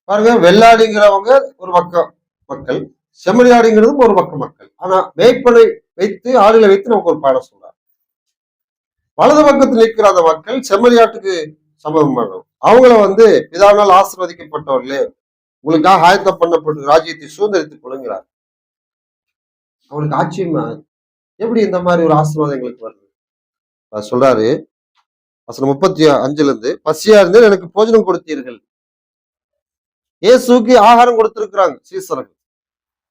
பாருங்க, வெள்ளாடுங்கிறவங்க ஒரு பக்கம் மக்கள், செம்மறியாடுங்கிறதும் ஒரு பக்கம் மக்கள். ஆனா மேய்ப்பனை வைத்து ஆடுகளை வைத்து நமக்கு ஒரு பாடம் சொல்றாரு. வலது பக்கத்தில் நிற்கிற அந்த மக்கள் செம்மறியாட்டுக்கு சம்பவம் பண்ணும். அவங்கள வந்து பிதாவினால் ஆசீர்வதிக்கப்பட்டவர்களே, உங்களுக்காக ஆயத்தம் பண்ணப்பட்டு ராஜ்யத்தை சுதந்திரித்துக் கொள்ளுங்கிறார். அவங்களுக்கு ஆச்சரியமா எப்படி இந்த மாதிரி ஒரு ஆசீர்வாதம் எங்களுக்கு வருது? அவர் சொல்றாரு வசனம் 35 இருந்து, பசியா இருந்து எனக்கு போஜனம் கொடுத்தீர்கள். இயேசுவுக்கு ஆகாரம் கொடுத்திருக்கிறாங்க சீசர்கள்.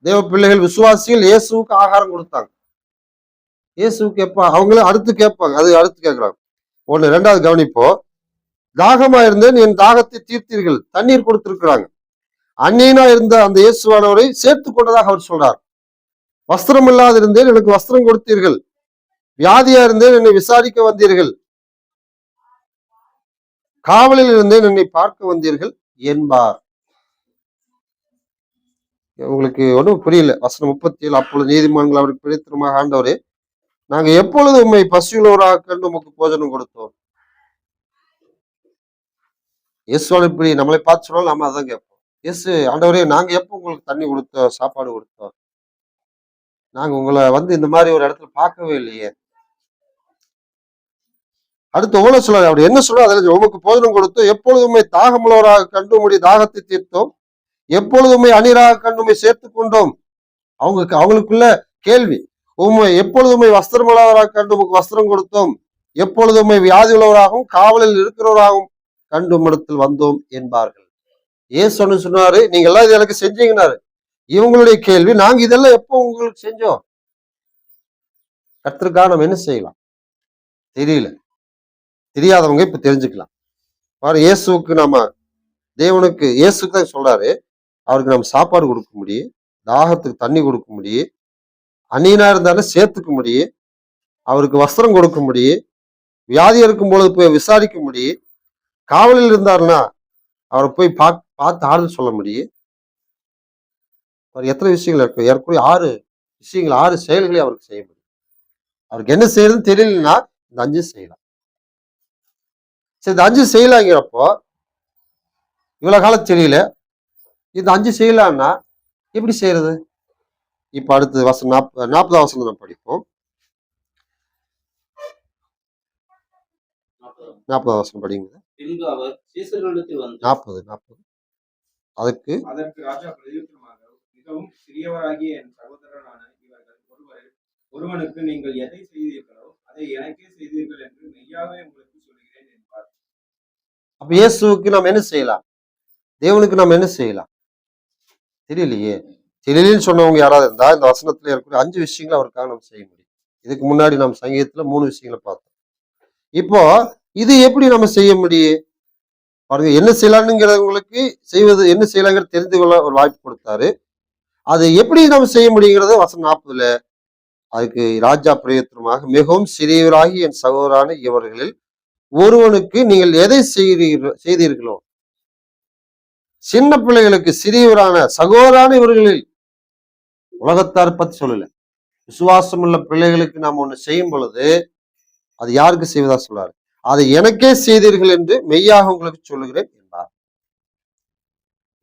தேவ பிள்ளைகள் விசுவாசிகள் இயேசுவுக்கு ஆகாரம் கொடுத்தாங்க. இயேசுவுக்கு அவங்களும் அடுத்து கேட்பாங்க. அது அடுத்து கேட்கிறாங்க. ஒண்ணு. ரெண்டாவது கவனிப்போம். தாகமா இருந்தேன், என் தாகத்தை தீர்த்தீர்கள். தண்ணீர் கொடுத்திருக்கிறாங்க. அந்நியனா இருந்த அந்த இயேசுவானவரை சேர்த்து கொண்டதாக அவர் சொல்றார். வஸ்திரம் இல்லாது இருந்தேன், எனக்கு வஸ்திரம் கொடுத்தீர்கள். வியாதியா இருந்தேன், என்னை விசாரிக்க வந்தீர்கள். காவலில் இருந்தேன், என்னை பார்க்க வந்தீர்கள் என்பார். உங்களுக்கு ஒன்றும் புரியல. வசனம் 37, அப்பொழுது நீதிமான்கள் அவருக்கு பிடித்திரமாக, ஆண்டவரே, நாங்க எப்பொழுது உண்மை பசியுள்ளவராக கண்டு உமக்கு போஜனம் கொடுத்தோம். இயேசுவான இப்படி நம்மளை பார்த்து சொன்னாலும் நம்ம அதான் கேட்போம். இயேசு, ஆண்டவரே, நாங்க எப்போ உங்களுக்கு தண்ணி கொடுத்தோம், சாப்பாடு கொடுத்தோம்? நாங்க உங்களை வந்து இந்த மாதிரி ஒரு இடத்துல பார்க்கவே இல்லையே. அடுத்து ஓன சொல்றாரு. அப்படி என்ன சொல்றாரு? அதில் உமக்கு போஜனம் கொடுத்தோம், எப்பொழுதுமே தாகமுள்ளவராக கண்டு உம்முடைய தாகத்தை தீர்த்தோம், எப்பொழுதுமே அநீராக கண்டு உம்மை சேர்த்து கொண்டோம். அவங்களுக்குள்ள கேள்வி. உண்மை எப்பொழுதுமே வஸ்திரமுள்ளவராக கண்டு உமக்கு வஸ்திரம் கொடுத்தோம், எப்பொழுதுமே வியாதி உள்ளவராகவும் காவலில் இருக்கிறவராகவும் கண்டு உம்மிடத்தில் வந்தோம் என்பார்கள். ஏசு சொன்னாரு, நீங்க எல்லாம் இது எனக்கு செஞ்சீங்கன்னாரு. இவங்களுடைய கேள்வி, நாங்க இதெல்லாம் எப்போ உங்களுக்கு செஞ்சோம்? கர்த்தருக்காக நம்ம என்ன செய்யலாம்? தெரியல. தெரியாதவங்க இப்ப தெரிஞ்சுக்கலாம். பாரு, இயேசுக்கு நம்ம தேவனுக்கு இயேசுக்கு தான் சொல்றாரு, அவருக்கு நம்ம சாப்பாடு கொடுக்க முடியும், தாகத்துக்கு தண்ணி கொடுக்க முடியும், அந்நியனா இருந்தாலும் சேர்த்துக்க முடியும், அவருக்கு வஸ்திரம் கொடுக்க முடியும், வியாதி இருக்கும் பொழுது போய் விசாரிக்க முடியும், காவலில் இருந்தாருன்னா அவரை போய் பார்த்து ஆறுதல் சொல்ல முடியும். அவர் எத்தனை விஷயங்கள் இருக்கு? ஏற்கனவே 6 விஷயங்கள், 6 செயல்களை அவருக்கு செய்ய முடியும். அவருக்கு என்ன செய்யறதுன்னு தெரியலன்னா இந்த 5 செய்யலாம். சரி, இந்த 5 செய்யலாங்கிறப்போ இவ்வளவு காலம் தெரியல, இந்த 5 செய்யலாம்னா எப்படி செய்யறது? இப்ப அடுத்து வசனம் 40 வசனம் நம்ம படிப்போம். 40 வசனம் படிங்க.
பின்பு அவர் சீசர்களிடத்தில் வந்து
40 அதற்கு
ராஜா பிரதியுத்தரமாக, மிகவும் சிறியவராகிய என் சகோதரரான இவர்கள் ஒருவனுக்கு நீங்கள் எதை செய்தீர்களோ அதை எனக்கே செய்தீர்கள் என்று மெய்யாவே உங்களுக்கு சொல்கிறேன் என்பார்.
அப்ப இயேசுவுக்கு நாம் என்ன செய்யலாம்? தேவனுக்கு நாம் என்ன செய்யலாம்? தெரியலையே. தெரியலன்னு சொன்னவங்க யாராவது இருந்தா இந்த வசனத்துல இருக்கிற 5 விஷயங்களை அவருக்காக நம்ம செய்ய முடியும். இதுக்கு முன்னாடி நம்ம சங்கீதத்துல 3 விஷயங்களை பார்த்தோம். இப்போ இது எப்படி நம்ம செய்ய முடியும்? பாருங்க, என்ன செய்யலாம்ங்கிறவங்களுக்கு செய்வது என்ன செய்யலாங்கிறது தெரிந்து கொள்ள ஒரு வாய்ப்பு கொடுத்தாரு. அது எப்படி நம்ம செய்ய முடியுங்கிறத வசனம் 40ல அதுக்கு ராஜா பிரயத்தனமாக, மிகவும் சிறியவராகி என் சகோதரான இவர்களில் ஒருவனுக்கு நீங்கள் எதை செய்தீர்களோ, சின்ன பிள்ளைகளுக்கு சிறியவரான சகோதரான இவர்களில், உலகத்தார் பத்தி சொல்லல, விசுவாசம் உள்ள பிள்ளைகளுக்கு நாம் ஒண்ணு செய்யும் பொழுது அது யாருக்கு செய்வதா சொல்றாரு? அதை எனக்கே செய்தீர்கள் என்று மெய்யாக உங்களுக்கு சொல்லுகிறேன் என்றார்.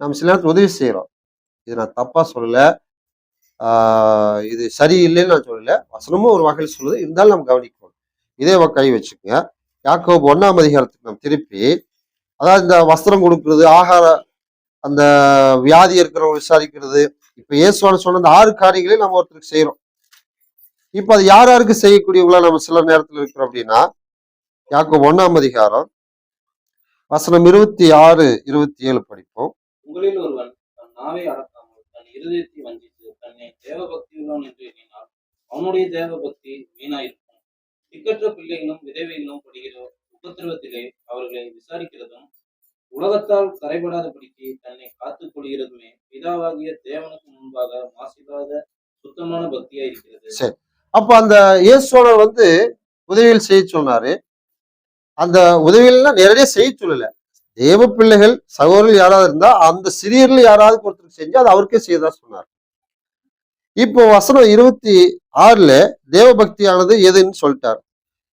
நம்ம சில நேரத்தில் உதவி செய்யறோம். இது நான் தப்பா சொல்லல, இது சரியில்லைன்னு நான் சொல்லல, வசனமும் ஒரு வகையில் சொல்லுது, இருந்தாலும் நம்ம கவனிக்கணும். இதே கை வச்சுக்கோங்க. யாக்கோபு 1ஆம் அதிகாரத்துக்கு நம்ம திருப்பி, அதாவது இந்த வஸ்திரம் கொடுக்கறது, ஆகார, அந்த வியாதி இருக்கிறவங்க விசாரிக்கிறது, இப்ப இயேசுவான சொன்ன அந்த 6 காரியங்களையும் நம்ம ஒருத்தருக்கு செய்யறோம். இப்ப அது யார் யாருக்கு செய்யக்கூடியவங்களா நம்ம சில நேரத்தில் இருக்கிறோம் அப்படின்னா, யாக்கோபு 1ஆம் அதிகாரம் வசனம் 26, 27 படிப்போம்.
உங்களில் ஒருவன் தன் நாவை அடக்காமல் தன் இருதயத்தை வஞ்சித்து தன்னை தேவ பக்தியுள்ளவன் என்று எண்ணினால் அவனுடைய தேவ பக்தி வீணாயிருக்கும். திக்கற்ற பிள்ளைகளும் விதவைகளும் படுகிற உபத்திரவத்திலே அவர்களை விசாரிக்கிறதும் உலகத்தால் கரைபடாதபடிக்கு தன்னை காத்துக் கொள்கிறதுமே பிதாவாகிய தேவனுக்கு முன்பாக மாசில்லாத சுத்தமான பக்தியா இருக்கிறது.
சரி, அப்ப அந்த இயேசுவானவர் வந்து உதவிகள் செய்ய சொன்னாரு. அந்த உதவிகள்லாம் நேரடியாக செய்ய சொல்லல, தேவ பிள்ளைகள் சகோதரர்கள் யாராவது இருந்தா அந்த சிறியர்கள் யாராவது ஒருத்தருக்கு செஞ்சு அது அவருக்கே செய்யதா சொன்னார். இப்போ வசனம் 26ல தேவ பக்தியானது எதுன்னு சொல்லிட்டார்.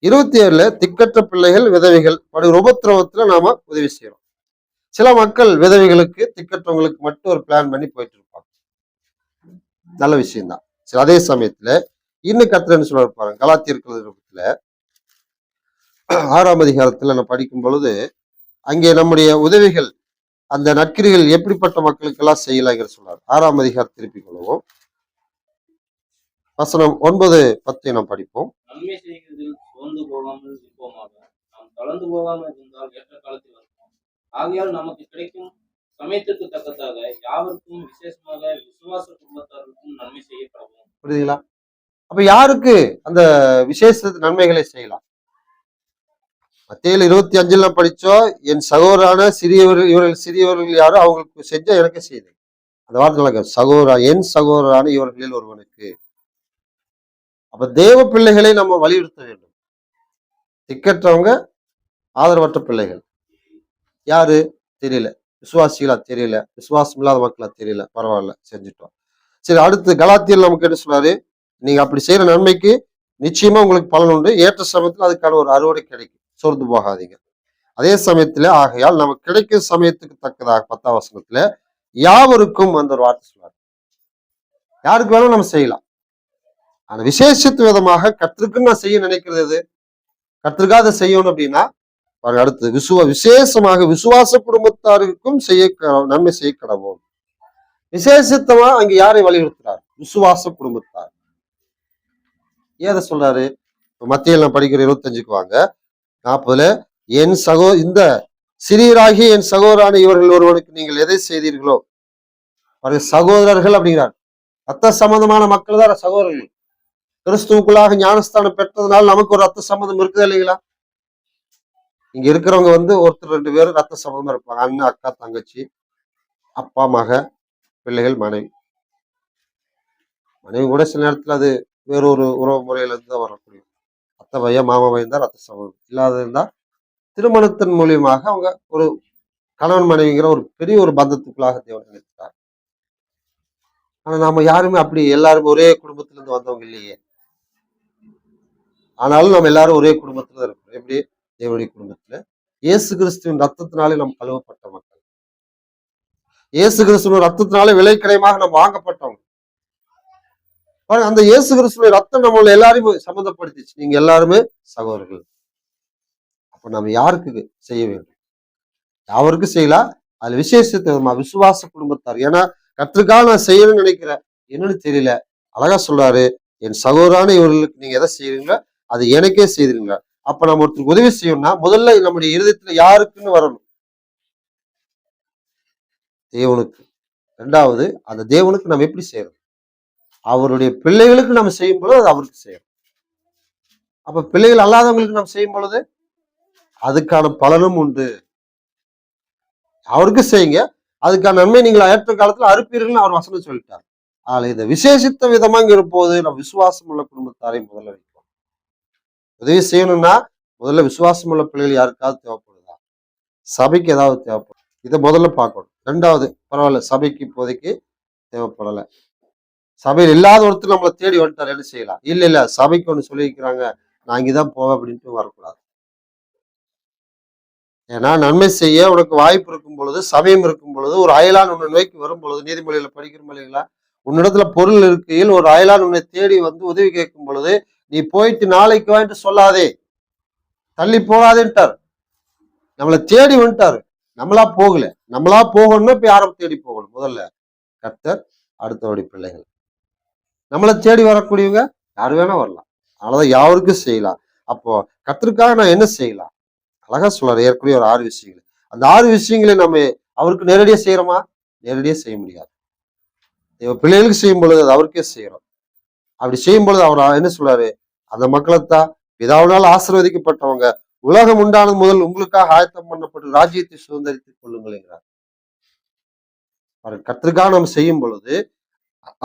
27ல திக்கற்ற பிள்ளைகள் விதவைகள் படுகிற உபத்திரவத்துல நாம உதவி செய்யறோம். சில மக்கள் விதவைகளுக்கு திக்கற்றவங்களுக்கு மட்டும் ஒரு பிளான் பண்ணி போயிட்டு இருப்பாங்க. நல்ல விஷயம்தான். சரி, அதே சமயத்துல இன்னும் கர்த்தர்ன்னு சொல்ல பாருங்க, கலாத்தியர் 6ஆம் அதிகாரத்துல நான் படிக்கும் பொழுது அங்கே நம்முடைய உதவிகள், அந்த நற்கிரிகள் எப்படிப்பட்ட மக்களுக்கெல்லாம் செய்யலாங்கிற சொல்றாரு. 6ஆம் அதிகாரம் திருப்பிக் கொள்வோம். வசனம் 9, 10 நாம் படிப்போம்.
நன்மை செய்கிறதில் சோர்ந்து போகாமல் இருப்போமாக. நாம் தளர்ந்து போகாமல் இருந்தால் ஏற்ற காலத்தில் வருவோம். ஆகையால் நமக்கு கிடைக்கும் சமயத்திற்கு தக்கதாக யாவருக்கும், விசேஷமாக விசுவாச குடும்பத்தாருக்கும் நன்மை செய்யப்படவும்.
புரியுதுங்களா? அப்ப யாருக்கு அந்த விசேஷ நன்மைகளை செய்யலாம்? மத்தேயு 25 படிச்சோம், என் சகோதரான சிறியவர்கள், இவர்கள் சிறியவர்கள் யாரோ அவங்களுக்கு செஞ்ச எனக்கு செய்து. அந்த வார்த்தை நல்லா சகோதரா, என் சகோதரான இவர்களில் ஒருவனுக்கு. அப்ப தேவ பிள்ளைகளை நம்ம வலியுறுத்த வேண்டும். திக்கற்றவங்க, ஆதரவற்ற பிள்ளைகள் யாரு தெரியல, விசுவாசிகளா தெரியல, விசுவாசம் இல்லாத மக்களா தெரியல, பரவாயில்ல செஞ்சுட்டோம். சரி, அடுத்து கலாத்தியர் நமக்கு என்ன சொல்றாரு? நீங்க அப்படி செய்யற நன்மைக்கு நிச்சயமா உங்களுக்கு பலன் உண்டு, ஏற்ற சமயத்துல அதுக்கான ஒரு அறுவடை கிடைக்கும், சோர்ந்து போகாதீங்க. அதே சமயத்துல ஆகையால் நமக்கு கிடைக்கும் சமயத்துக்கு தக்கதாக 10ஆம் வசனத்துல யாவருக்கும் அந்த ஒரு வார்த்தை சொல்றாரு. யாருக்கு வேணும் நம்ம செய்யலாம். ஆனா விசேஷித்த விதமாக கர்த்தருக்கு நான் செய்ய நினைக்கிறது எது? கர்த்தருக்காக அதை செய்யணும் அப்படின்னா அடுத்து விசேஷமாக விசுவாச குடும்பத்தாருக்கும் நன்மை செய்ய கடவோம். விசேஷத்தமா அங்க யாரை வலியுறுத்துறார்? விசுவாச குடும்பத்தார். ஏதை சொல்றாரு? மத்தியில படிக்கிற 25க்கு வாங்க. 40 என் இந்த சிறியராகி என் சகோதரான இவர்கள் ஒருவனுக்கு நீங்கள் எதை செய்தீர்களோ, சகோதரர்கள் அப்படிங்கிறார். ரத்த சம்பந்தமான மக்கள் தான் சகோதரர்கள். கிறிஸ்துவுக்குள்ளாக ஞானஸ்தானம் பெற்றதுனால நமக்கு ஒரு ரத்த சம்பந்தம் இருக்குது இல்லைங்களா? இங்க இருக்கிறவங்க ஒருத்தர் 2 பேரும் ரத்த சம்பந்தமா இருப்பாங்க. அண்ணன், அக்கா, தங்கச்சி, அப்பா, மக, பிள்ளைகள், மனைவி. மனைவி கூட சில நேரத்துல அது வேறொரு உறவு முறையில இருந்து தான் வரக்கூடிய அத்தை பையன், மாமா பையன் தான் ரத்த சம்பந்தம். இல்லாத இருந்தா திருமணத்தின் மூலியமாக அவங்க ஒரு கணவன் மனைவிங்கிற ஒரு பெரிய ஒரு பந்தத்துக்குள்ளாக தேவன் நினைத்தார். ஆனா நாம யாருமே அப்படி எல்லாரும் ஒரே குடும்பத்துல இருந்து வந்தவங்க இல்லையே. ஆனாலும் நம்ம எல்லாரும் ஒரே குடும்பத்துல தான் இருக்கிறோம். எப்படி? தேவனுடைய குடும்பத்துல இயேசு கிறிஸ்துவின் ரத்தத்தினாலே நம்ம கழுவப்பட்ட மக்கள். இயேசு கிறிஸ்துவின் ரத்தத்தினாலே விலைக்கடையமாக நம்ம வாங்கப்பட்டவங்க. அந்த இயேசு கிறிஸ்துவின் ரத்தம் நம்மள எல்லாரையும் சம்மந்தப்படுத்திச்சு. நீங்க எல்லாருமே சகோதரர்கள். அப்ப நம்ம யாருக்கு செய்ய வேண்டும்? யாருக்கு செய்யலாம். அதுல விசேஷத்தை விசுவாச குடும்பத்தார். ஏன்னா கர்த்தருக்காக நான் செய்யணும்னு நினைக்கிறேன், என்னன்னு தெரியல. அழகா சொல்றாரு, என் சகோதரான இவர்களுக்கு நீங்க எதை செய்யறீங்களோ அது எனக்கே செய்திருங்க. அப்ப நம்ம ஒருத்தருக்கு உதவி செய்யணும்னா முதல்ல நம்முடைய இருதயத்துல யாருக்குன்னு வரணும்? தேவனுக்கு. 2வது அந்த தேவனுக்கு நம்ம எப்படி செய்யறோம்? அவருடைய பிள்ளைகளுக்கு நம்ம செய்யும் பொழுது அது அவருக்கு செய்யணும். அப்ப பிள்ளைகள் அல்லாதவங்களுக்கு நம்ம செய்யும் பொழுது அதுக்கான பலனும் உண்டு. அவருக்கு செய்யுங்க, அதுக்கான நன்மை நீங்கள் ஏற்ற காலத்துல அறுப்பீர்கள்னு அவர் வசனம் சொல்லிட்டார். ஆனா இதை விசேஷித்த விதமா இருப்போது நம்ம விசுவாசம் உள்ள குடும்பத்தாரை முதல்ல வைப்போம். உதவி செய்யணும்னா முதல்ல விசுவாசம் உள்ள பிள்ளைகள் யாருக்காவது தேவைப்படுதா? சபைக்கு ஏதாவது தேவைப்படும், இதை முதல்ல பார்க்கணும். 2வது பரவாயில்ல, சபைக்கு இப்போதைக்கு தேவைப்படல, சபையில் இல்லாத ஒருத்தர் நம்மளை தேடி வந்துட்டார், என்ன செய்யலாம்? இல்ல சபைக்கு ஒண்ணு சொல்லியிருக்கிறாங்க, நான் இங்கதான் போவேன் அப்படின்ட்டு வரக்கூடாது. ஏன்னா நன்மை செய்ய உனக்கு வாய்ப்பு இருக்கும் பொழுது, சமயம் இருக்கும் பொழுது, ஒரு அயலான் உன்னை நோக்கி வரும் பொழுது, நீதிமொழியில படிக்கிறோம் இல்லைங்களா? உன்னிடத்துல பொருள் இருக்கையில் ஒரு அயலான் உன்னை தேடி உதவி கேட்கும் பொழுது நீ போயிட்டு நாளைக்கு வாங்கிட்டு சொல்லாதே, தள்ளி போகாதேன்ட்டார். நம்மளை தேடி வந்துட்டாரு, நம்மளா போகல. நம்மளா போகணும்னா இப்ப யாரும் தேடி போகணும்? முதல்ல கர்த்தர், அடுத்தவருடைய பிள்ளைகள். நம்மளை தேடி வரக்கூடியவங்க யாரு வேணா வரலாம். அதனாலதான் யாருக்கும் செய்யலாம். அப்போ கர்த்தருக்காக நான் என்ன செய்யலாம்? அழகா சொல்றாரு ஏற்கனவே ஒரு 6 விஷயங்கள். அந்த 6 விஷயங்களை நம்ம அவருக்கு நேரடியா செய்யறோமா? நேரடியா செய்ய முடியாது. பிள்ளைகளுக்கு செய்யும் பொழுது அது அவருக்கே செய்யறோம். அப்படி செய்யும் பொழுது அவர் என்ன சொல்றாரு? அந்த மக்களைத்தான் பிதாவினால் ஆசீர்வதிக்கப்பட்டவங்க, உலகம் உண்டானது முதல் உங்களுக்காக ஆயத்தம் பண்ணப்பட்டு ராஜ்யத்தை சுதந்திரித்துக் கொள்ளுங்கள் என்கிறார். கர்த்தருக்காக நம்ம செய்யும் பொழுது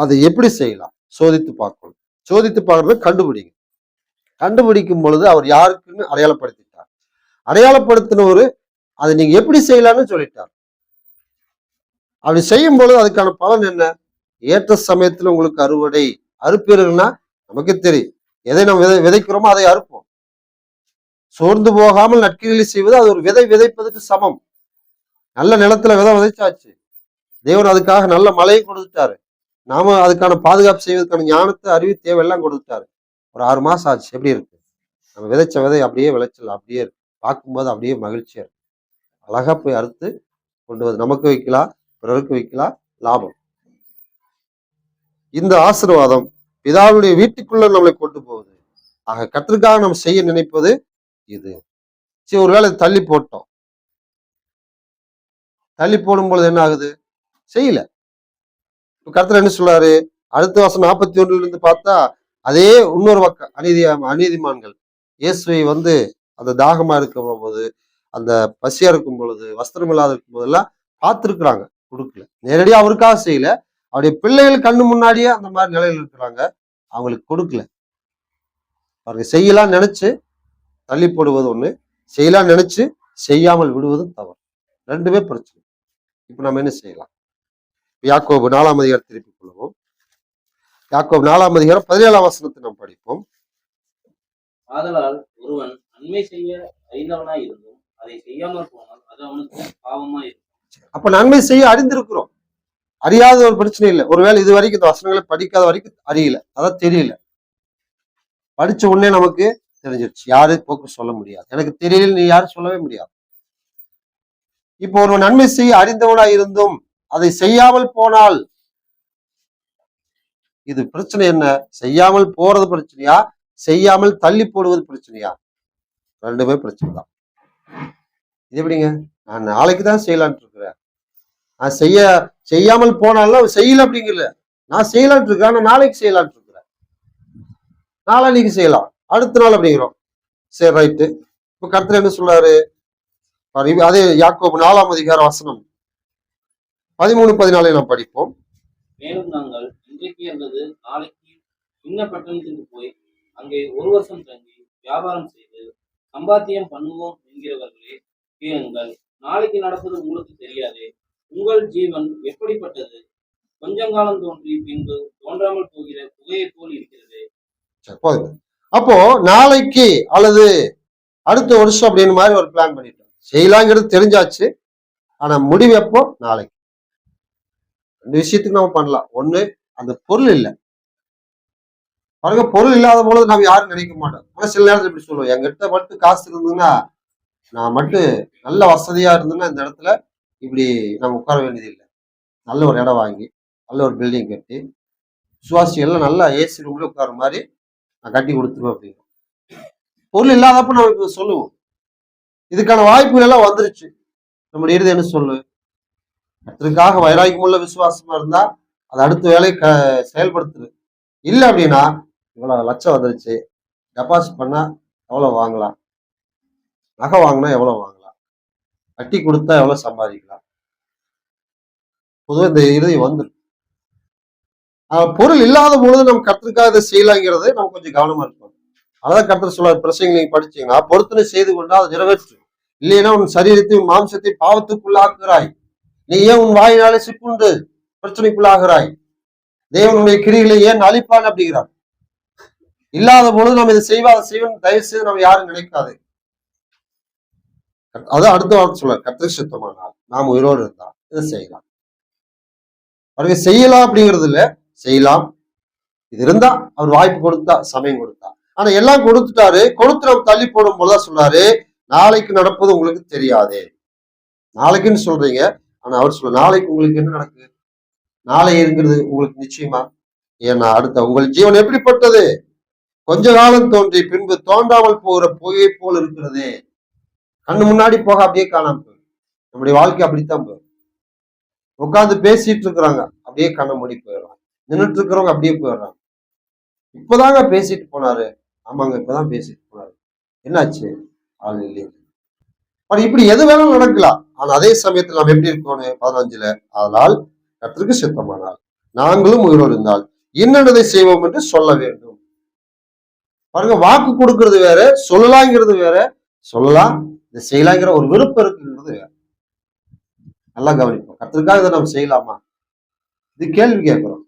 அதை எப்படி செய்யலாம்? சோதித்து பார்க்கணும். சோதித்து பார்க்கறது கண்டுபிடிங்க. கண்டுபிடிக்கும் பொழுது அவர் யாருக்குன்னு அடையாளப்படுத்திட்டார். அடையாளப்படுத்தினவரு அதை நீங்க எப்படி செய்யலாம்னு சொல்லிட்டார். அப்படி செய்யும் பொழுது அதுக்கான பலன் என்ன? ஏற்ற சமயத்துல உங்களுக்கு அறுவடை. அறுப்பீர்கள்னா நமக்கு தெரியும், எதை நம்ம விதைக்கிறோமோ அதை அறுப்போம். சோர்ந்து போகாமல் நற்கிரிகளை செய்வது அது ஒரு விதை விதைப்பதற்கு சமம். நல்ல நிலத்துல விதை விதைச்சாச்சு, தேவன் அதுக்காக நல்ல மழையை கொடுத்துட்டாரு. நாம அதுக்கான பாதுகாப்பு செய்வதற்கான ஞானத்தை, அறிவு, தேவையெல்லாம் கொடுத்துட்டாரு. ஒரு 6 மாசம் ஆச்சு. எப்படி இருக்கு? நம்ம விதைச்ச விதை அப்படியே விளைச்சல் அப்படியே இருக்கு. பார்க்கும்போது அப்படியே மகிழ்ச்சியா இருக்கு. அழகா போய் அறுத்து கொண்டு வந்து நமக்கு வைக்கலாம், பிறருக்கு வைக்கலாம், லாபம். இந்த ஆசீர்வாதம் பிதாவுடைய வீட்டுக்குள்ள நம்மளை கொண்டு போகுது. ஆக கர்த்தருக்காக நம்ம செய்ய நினைப்பது இது. சரி, ஒருவேளை தள்ளி போட்டோம். தள்ளி போடும் பொழுது என்ன ஆகுது? செய்யல. இப்ப கர்த்தர் என்ன சொல்றாரு? அடுத்த வருஷம் 41 இருந்து பார்த்தா அதே இன்னொரு பக்கம் அநீதிமான்கள் இயேசுவை வந்து அந்த தாகமா இருக்கும் போது, அந்த பசியா இருக்கும் பொழுது, வஸ்திரம் இல்லாத இருக்கும் போதெல்லாம் பார்த்திருக்கிறாங்க, கொடுக்கல. நேரடியா அவருக்காக செய்யல, அவருடைய பிள்ளைகள் கண்ணு முன்னாடியே அந்த மாதிரி நிலையில் இருக்கிறாங்க, அவங்களுக்கு கொடுக்கல. அவருக்கு செய்யலாம் நினைச்சு தள்ளி போடுவது ஒண்ணு, செய்யலாம் நினைச்சு செய்யாமல் விடுவதும் தவறு. ரெண்டுமே பிரச்சனை. இப்ப நம்ம என்ன செய்யலாம்? யாக்கோபு 4ஆம் அதிகாரம் திருப்பிக் கொள்வோம். யாக்கோபு 4ஆம் அதிகாரம் 17ஆம் வசனத்தை நாம் படிப்போம்.
ஆதலால் ஒருவன் நன்மை செய்ய அறிந்தவனாய் இருந்தும் அதை செய்யாமல் போனால் அது அவனுக்கு பாவமா இருக்கும்.
அப்ப நன்மை செய்ய அறிந்திருக்கிறோம், அறியாத ஒரு பிரச்சனை இல்லை. ஒருவேளை இது வரைக்கும் இந்த வசனங்களை படிக்காத வரைக்கும் அறியல, அதான் தெரியல. படிச்ச உடனே நமக்கு தெரிஞ்சிருச்சு. யாரு போக்கு சொல்ல முடியாது, எனக்கு தெரியல நீ யாரும் சொல்லவே முடியாது. இப்போ ஒரு நன்மை செய்ய அறிந்தவனா இருந்தும் அதை செய்யாமல் போனால் இது பிரச்சனை என்ன? செய்யாமல் போறது பிரச்சனையா, செய்யாமல் தள்ளி போடுவது பிரச்சனையா? ரெண்டுமே பிரச்சனை தான். இது எப்படிங்க? நான் நாளைக்கு தான் செய்யலான்ட்டு இருக்கிறேன், நான் செய்யாமல் போனாலும் செய்யல அப்படிங்கல. நான் செய்யலான்ட்டு இருக்கேன், ஆனா நாளைக்கு செய்யலான்ட்டு இருக்கிறேன். நாளைக்கு செய்யலாம், அடுத்த நாள் அப்படிங்கிறோம். சரி, ரைட்டு. இப்ப கர்த்தர் என்ன சொல்றாரு? அதே யாக்கோபு 4ஆம் அதிகார வசனம் 13, 14 நாம் படிப்போம்.
மேலும் நாங்கள் இன்றைக்கு அல்லது நாளைக்கு இன்ன பட்டணத்துக்கு போய் அங்கே ஒரு வருஷம் தங்கி வியாபாரம் செய்து சம்பாத்தியம் பண்ணுவோம் என்கிறவர்களே, கேளுங்கள். நாளைக்கு நடப்பது உங்களுக்கு தெரியாதே. உங்கள் ஜீவன் எப்படிப்பட்டது? கொஞ்சம் காலம் தோன்றி பின்பு தோன்றாமல் போகிற புகையை போல் இருக்கிறது.
அப்போ நாளைக்கு அல்லது அடுத்த வருஷம் அப்படின்னு மாதிரி ஒரு பிளான் பண்ணிட்டோம். செய்யலாங்கிறது தெரிஞ்சாச்சு, ஆனா முடிவு எப்போ? நாளைக்கு. ரெண்டு விஷயத்துக்கு நம்ம பண்ணலாம். ஒண்ணு, அந்த பொருள் இல்லை பாருங்க. பொருள் இல்லாத பொழுது நம்ம யாரும் நினைக்க மாட்டோம். ஆனா சில நேரத்தில் இப்படி சொல்லுவோம், எங்கிட்ட மட்டும் காசு இருந்ததுன்னா, நான் மட்டும் நல்ல வசதியா இருந்ததுன்னா இந்த இடத்துல இப்படி நம்ம உட்கார வேண்டியது இல்லை. நல்ல ஒரு இடம் வாங்கி, நல்ல ஒரு பில்டிங் கட்டி, சுவாசிகள் நல்லா ஏசி ரூம்ல உட்கார மாதிரி நான் கட்டி கொடுத்துருவேன் அப்படின்னு. பொருள் இல்லாதப்ப நம்ம இப்ப சொல்லுவோம். இதுக்கான வாய்ப்புகள் எல்லாம் வந்துருச்சு. நம்முடைய இறுதி என்ன சொல்லு? கர்த்தருக்காக வைராக்கியமுள்ள விசுவாசமா இருந்தா அது அடுத்த வேலை செயல்படுத்துது. இல்லை அப்படின்னா, இவ்வளவு லட்சம் வந்துருச்சு, டெபாசிட் பண்ணா எவ்வளவு வாங்கலாம், நகை வாங்கினா எவ்வளவு வாங்கலாம், கட்டி கொடுத்தா எவ்வளவு சம்பாதிக்கலாம். பொதுவாக இந்த இறுதி வந்துடும். பொருள் இல்லாத பொழுது நம்ம கர்த்தருக்காக இதை செய்யலாங்கிறது நம்ம கொஞ்சம் கவனமா இருக்கணும். அதான் கர்த்தர் சொல்றாரு, பிரசங்க நீங்க படிச்சீங்கன்னா, பொருத்தனை செய்து கொண்டா அதை நிறைவேற்று, இல்லைன்னா உன் சரீரத்தை உன் மாம்சத்தை பாவத்துக்குள்ளாக்குகிறாய், நீ ஏன் உன் வாயினாலே சிக்குண்டு பிரச்சனைக்குள்ளாகிறாய், தேவனுடைய கிரிகளை ஏன் அழிப்பான் அப்படிங்கிறார். இல்லாத பொழுது நம்ம இதை செய்வன் தயவு செய்து நம்ம யாரும் நினைக்காது. அதான் அடுத்த வார்த்தை சொல்ல, கர்த்தர் சுத்தமானால் நாம் உயிரோடு இருந்தா இதை செய்யலாம். அவருக்கு செய்யலாம் அப்படிங்கிறது இல்ல, செய்யலாம். இது இருந்தா அவர் வாய்ப்பு கொடுத்தா, சமயம் கொடுத்தா. ஆனா எல்லாம் கொடுத்துட்டாரு, கொடுத்து நம்ம தள்ளி போடும் போதுதான் சொல்றாரு, நாளைக்கு நடப்பது உங்களுக்கு தெரியாதே. நாளைக்குன்னு சொல்றீங்க, ஆனா அவர் சொல்ல, நாளைக்கு உங்களுக்கு என்ன நடக்குது? நாளை இருக்கிறது உங்களுக்கு நிச்சயமா? ஏன்னா அடுத்த உங்கள் ஜீவன் எப்படிப்பட்டது? கொஞ்ச காலம் தோன்றி பின்பு தோன்றாமல் போகிற புகையை போல் இருக்கிறதே. கண்ணு முன்னாடி போக அப்படியே காணாம போயிடும். நம்முடைய வாழ்க்கை அப்படித்தான் போயிடும். உட்காந்து பேசிட்டு இருக்கிறாங்க, அப்படியே கண்ணை மூடி போயிடுறாங்க. நின்றுட்டு இருக்கிறவங்க அப்படியே போயிடுறாங்க. இப்பதாங்க பேசிட்டு போனாரு, ஆமாங்க இப்பதான் பேசிட்டு போனாரு, என்னாச்சு? ஆள் இல்லையே. இப்படி எது வேணாலும் நடக்கலாம். ஆனா அதே சமயத்தில் நாம் எப்படி இருக்கோம்? 15 அதனால் கர்த்தருக்கு சித்தமானால் நாங்களும் உயிரோடு இருந்தால் இன்னதை செய்வோம் என்று சொல்ல வேண்டும். பாருங்க, வாக்கு கொடுக்கறது வேற, சொல்லலாங்கிறது வேற. சொல்லலாம், இதை செய்யலாங்கிற ஒரு விருப்பம் இருக்குங்கிறது வேற. நல்லா கவனிப்போம். கர்த்தருக்காக இதை நம்ம செய்யலாமா? இது கேள்வி கேட்கிறோம்.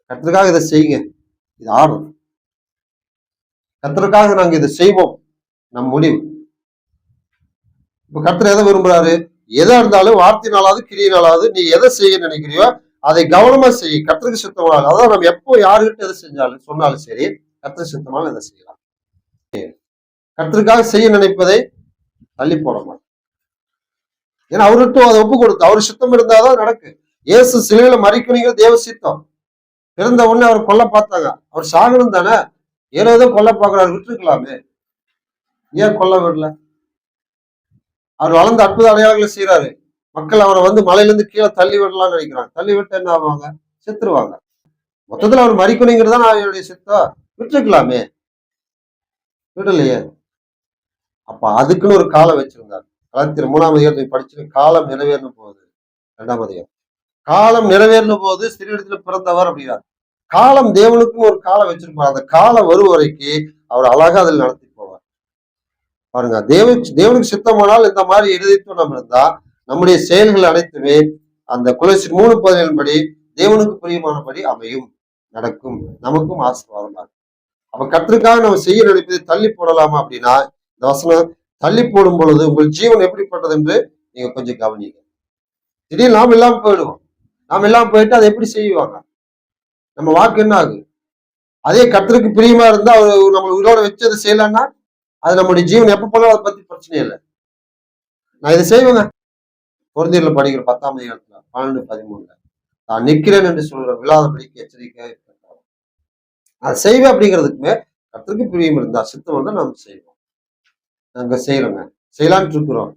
கர்த்தருக்காக இதை செய்யுங்க, இது ஆர்டர். கர்த்தருக்காக நாங்க இதை செய்வோம், நம் முடிவு. இப்ப கர்த்தர் எதை விரும்புறாரு? எதா இருந்தாலும் வார்த்தையினாலாவது கிரியினாலாவது நீ எதை செய்ய நினைக்கிறியோ அதை கவனமா செய்ய. கர்த்தருக்கு சுத்தமானாலும், அதான் நம்ம எப்போ யாருக்கிட்ட எதை செஞ்சாலும் சொன்னாலும் சரி, கர்த்தருக்கு சுத்தமானாலும் இதை செய்யலாம். கர்த்தருக்காக செய்ய நினைப்பதை தள்ளி போட மாட்டோம். ஏன்னா அவர்கிட்ட அதை ஒப்பு கொடுத்து அவர் சித்தம் இருந்தாதான் நடக்கு. இயேசு சிலுவையில மரிக்கணுங்கிற தேவ சித்தம். பிறந்த உடனே அவர் கொல்ல பார்த்தாங்க. அவர் சாகணும் தானே, ஏதோ கொல்ல பார்க்கிறாரு, விட்டுருக்கலாமே, ஏன் கொல்ல விடல? அவர் வளர்ந்த அற்புத அடையாளங்களை செய்யறாரு. மக்கள் அவரை வந்து மலையிலிருந்து கீழே தள்ளி விடலாம்னு நினைக்கிறாங்க. தள்ளி விட்டு என்ன ஆவாங்க? செத்துருவாங்க. மொத்தத்துல அவர் மரிக்கணுங்கிறது தான் அவருடைய சித்தம். விட்டுருக்கலாமே, விடலையே. அப்ப அதுக்குன்னு ஒரு காலம் வச்சிருந்தார். கலாத்தியர் 3ஆம் அதிகாரத்தை படிச்சு காலம் நிறைவேறணும் போகுது. 2ஆம் அதிகாரம் காலம் நிறைவேறணும் போது சிறுவிடத்துல பிறந்தவர் அப்படின்னார். காலம் தேவனுக்குன்னு ஒரு காலம் வச்சிருப்பார். அந்த காலம் வரும் வரைக்கும் அவர் அழகா அதில் நடத்தி போவார். பாருங்க, தேவனுக்கு சித்தமானால் இந்த மாதிரி இருதயத்துவம் நம்ம இருந்தா நம்முடைய செயல்கள் அனைத்துமே அந்த கொலோசியர் 3:17 படி தேவனுக்கு பிரியமானபடி அமையும், நடக்கும், நமக்கும் ஆசீர்வாதமா இருக்கும். அப்ப கர்த்தருக்காக நம்ம செய்ய நினைப்பதை தள்ளி போடலாமா அப்படின்னா, இந்த வசனம் தள்ளி போடும் பொழுது உங்கள் ஜீவன் எப்படிப்பட்டது என்று நீங்க கொஞ்சம் கவனிங்க. திடீர்னு நாம் இல்லாம போயிடுவோம். நாம் இல்லாம போயிட்டு அதை எப்படி செய்வாங்க? நம்ம வாக்கு என்ன ஆகும்? அதே கர்த்தருக்கு பிரியமா இருந்தா அவர் நம்ம உயிரோட வச்சு அதை செய்யலாம்னா அது நம்முடைய ஜீவன் எப்ப போனாலும் அதை பத்தி பிரச்சனை இல்லை. நான் இதை செய்வேங்க. பொருந்தியர்ல படிக்கிற 10ஆம் அதிகாரத்துல 12:13 நான் நிற்கிறேன் என்று சொல்ற விழாதபடிக்கு எச்சரிக்கையாக இருக்கிறோம். அதை செய்வேன் அப்படிங்கிறதுக்குமே கர்த்தருக்கு பிரியம் இருந்தா சித்தம் வந்து நாம் செய்வோம். நாங்க செய்யறோங்க, செய்யலான்ட்டு இருக்கிறோம்.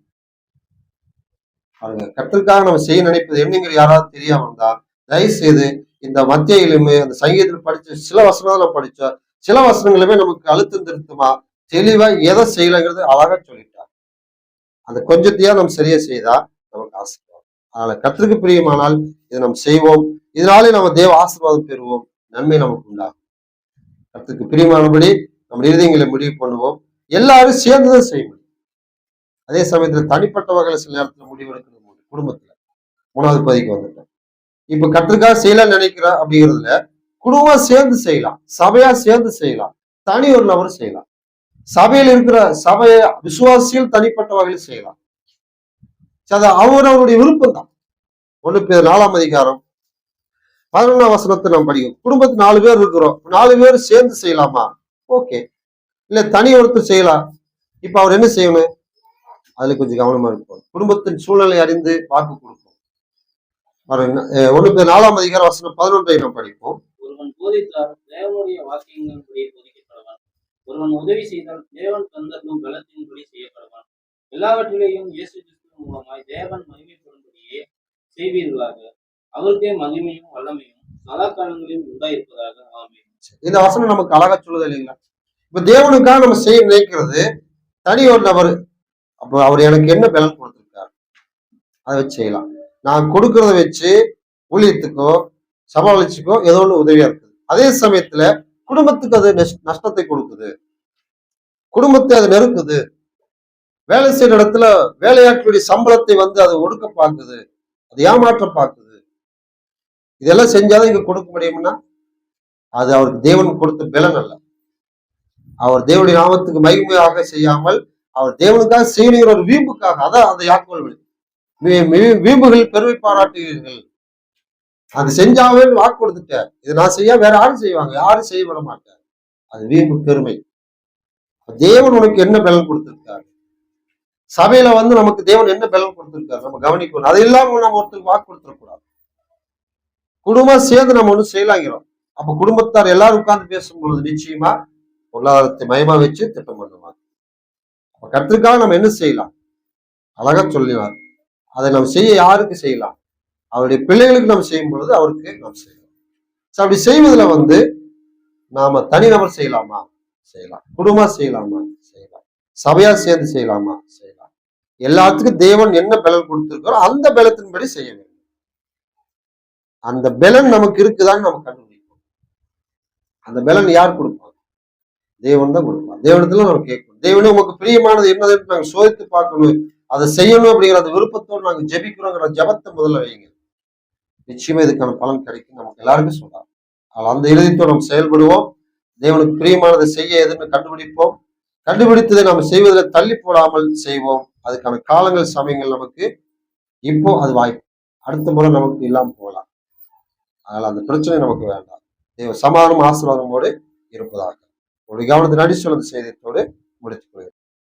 பாருங்க, கர்த்தருக்காக நம்ம செய்ய நினைப்பது என்னங்கிற யாராவது தெரியாம இருந்தா தயவு செய்து இந்த மத்தியிலுமே அந்த சங்கீதத்தில் படிச்ச சில வசனம் நம்ம படிச்சோம். சில வசனங்களுமே நமக்கு அழுத்தம் திருத்தமா தெளிவா எதை செய்யலைங்கிறது அழகா சொல்லிட்டார். அந்த கொஞ்சத்தையா நம்ம சரியா செய்தா நமக்கு ஆசீர்வாதம். அதனால கர்த்தருக்கு பிரியமானால் இதை நம்ம செய்வோம். இதனாலே நம்ம தேவ ஆசீர்வாதம் பெறுவோம், நன்மை நமக்கு உண்டாகும். கர்த்தருக்கு பிரியமானபடி நம்ம இருதயங்களை முடிவு பண்ணுவோம். எல்லாரும் சேர்ந்துதான் செய்ய முடியும். அதே சமயத்துல தனிப்பட்ட வகையில சில நேரத்துல முடிவு எடுக்கிறது குடும்பத்துல 3வது பதிக்கு வந்துட்டோம். இப்ப கர்த்தருக்காக செய்யலாம்னு நினைக்கிற அப்படிங்கிறதுல குடும்பம் சேர்ந்து செய்யலாம், சபையா சேர்ந்து செய்யலாம், தனி ஒரு நபர் செய்யலாம். சபையில் இருக்கிற சபைய விசுவாசிகள் தனிப்பட்ட வகையில் செய்யலாம். அது அவருடைய விருப்பம் தான். 1 பேர் 4ஆம் அதிகாரம் 11ஆம் வசனத்தை நம்ம படிக்கும். குடும்பத்துக்கு 4 பேர் இருக்கிறோம், 4 பேர் சேர்ந்து செய்யலாமா? ஓகே. இல்ல தனி ஒருத்தர் செய்யலாம். இப்ப அவர் என்ன செய்யணும்? அதுல கொஞ்சம் கவனமா இருக்கும். குடும்பத்தின் சூழ்நிலை அறிந்து வாக்கு கொடுக்கும். 1 பேர் 4ஆம் அதிகாரம் வசனம் 11 நம்ம படிப்போம்.
ஒருவன் போதித்தால் தேவனுடைய வாக்கியங்களின்படி போதிக்கப்படுவான். ஒருவன் உதவி செய்தால் தேவன் தந்தருளும் பலத்தின்படி செய்யப்படுவான். எல்லாவற்றிலேயும் இயேசு கிறிஸ்து மூலமாய் தேவன் மகிமைப்படும்படியே செய்வீர்களாக. அவருக்கே மகிமையும் வல்லமையும் சதா காலங்களிலும் உண்டாயிருப்பதாக. ஆமென்.
இந்த வசனம் நமக்கு அழகா சொல்லுது இல்லைங்களா? இப்ப தேவனுக்காக நம்ம செய்ய நினைக்கிறது தனி ஒரு நபர். அப்ப அவர் எனக்கு என்ன பலன் கொடுத்திருக்காரு அதை வச்சு செய்யலாம். நான் கொடுக்கறத வச்சு ஊழியத்துக்கோ சபை வளர்ச்சிக்கோ ஏதோ ஒன்று உதவியா இருக்குது. அதே சமயத்துல குடும்பத்துக்கு அது நஷ்டத்தை கொடுக்குது, குடும்பத்தை அது நெருக்குது. வேலை செய்யற இடத்துல வேலையாட்களுடைய சம்பளத்தை வந்து அது ஒடுக்க பார்க்குது, அது ஏமாற்ற பார்க்குது. இதெல்லாம் செஞ்சாதான் இங்க கொடுக்க முடியும்னா அது அவருக்கு தேவன் கொடுத்த பலன் அல்ல. அவர் தேவனுடைய நாமத்துக்கு மகிமையாக செய்யாமல் அவர் தேவனுக்காக செய்யணுங்கிற ஒரு வீம்புக்காக, அதான் அந்த யாக்கோல் வீம்புகள் பெருமை பாராட்டுகிறீர்கள். அது செஞ்சாவே வாக்கு கொடுத்துட்டேன், இது நான் செய்ய வேற யாரும் செய்வாங்க, யாரும் செய்ய விட மாட்டேன். அது வீம்பு பெருமை. தேவன் உனக்கு என்ன பலன் கொடுத்திருக்காரு? சபையில வந்து நமக்கு தேவன் என்ன பலன் கொடுத்திருக்காரு நம்ம கவனிக்கணும். அது இல்லாம நம்ம ஒருத்தருக்கு வாக்கு கொடுத்துடக்கூடாது. குடும்பம் சேர்ந்து நம்ம ஒண்ணு செய்யலாங்கிறோம். அப்ப குடும்பத்தார் எல்லாரும் உட்கார்ந்து பேசும் பொழுது நிச்சயமா பொருளாதாரத்தை மயமா வச்சு திட்டம் பண்ணுவாங்க. அப்ப கர்த்தருக்காக நம்ம என்ன செய்யலாம்? அழகா சொல்லினார். அதை நம்ம செய்ய யாருக்கு செய்யலாம்? அவருடைய பிள்ளைகளுக்கு நம்ம செய்யும் பொழுது அவருக்கு நாம் செய்யலாம். அப்படி செய்வதில் வந்து நாம தனிநபர் செய்யலாமா? செய்யலாம். குடும்பம் செய்யலாமா? செய்யலாம். சபையா சேர்ந்து செய்யலாமா? செய்யலாம். எல்லாத்துக்கும் தேவன் என்ன பலன் கொடுத்திருக்கிறோம் அந்த பலத்தின்படி செய்ய வேண்டும். அந்த பலன் நமக்கு இருக்குதான்னு நம்ம கண்டுபிடிப்போம். அந்த பலன் யார் கொடுப்பாங்க? தேவன் தான் கொடுப்பான். தேவனத்துல நம்ம கேட்கணும். தேவனே உமக்கு பிரியமானது என்னதுன்னு நாங்க சோதித்து பார்க்கணும், அதை செய்யணும் அப்படிங்கிற அந்த விருப்பத்தோடு நாங்க ஜெபிக்கிறோங்கிற ஜபத்தை முதல்ல வைங்க. நிச்சயமா இதுக்கான பலன் கிடைக்கும். நமக்கு எல்லாருக்கும் சொல்லலாம். அந்த இறுதித்தோடு நம்ம செயல்படுவோம். தேவனுக்கு பிரியமானதை செய்ய எதுன்னு கண்டுபிடிப்போம். கண்டுபிடித்ததை நம்ம செய்வதில் தள்ளி போடாமல் செய்வோம். அதுக்கான காலங்கள் சமயங்கள் நமக்கு இப்போ அது வாய்ப்பு. அடுத்த முறை நமக்கு இல்லாம போகலாம். அதனால அந்த பிரச்சனை நமக்கு வேண்டாம். தேவ சமாதானம் ஆசீர்வாதமோடு இருப்பதாக ஒரு கவனத்தை நடி சொல்லும் செய்தியத்தோடு முடித்துக் கொள்கிறேன்.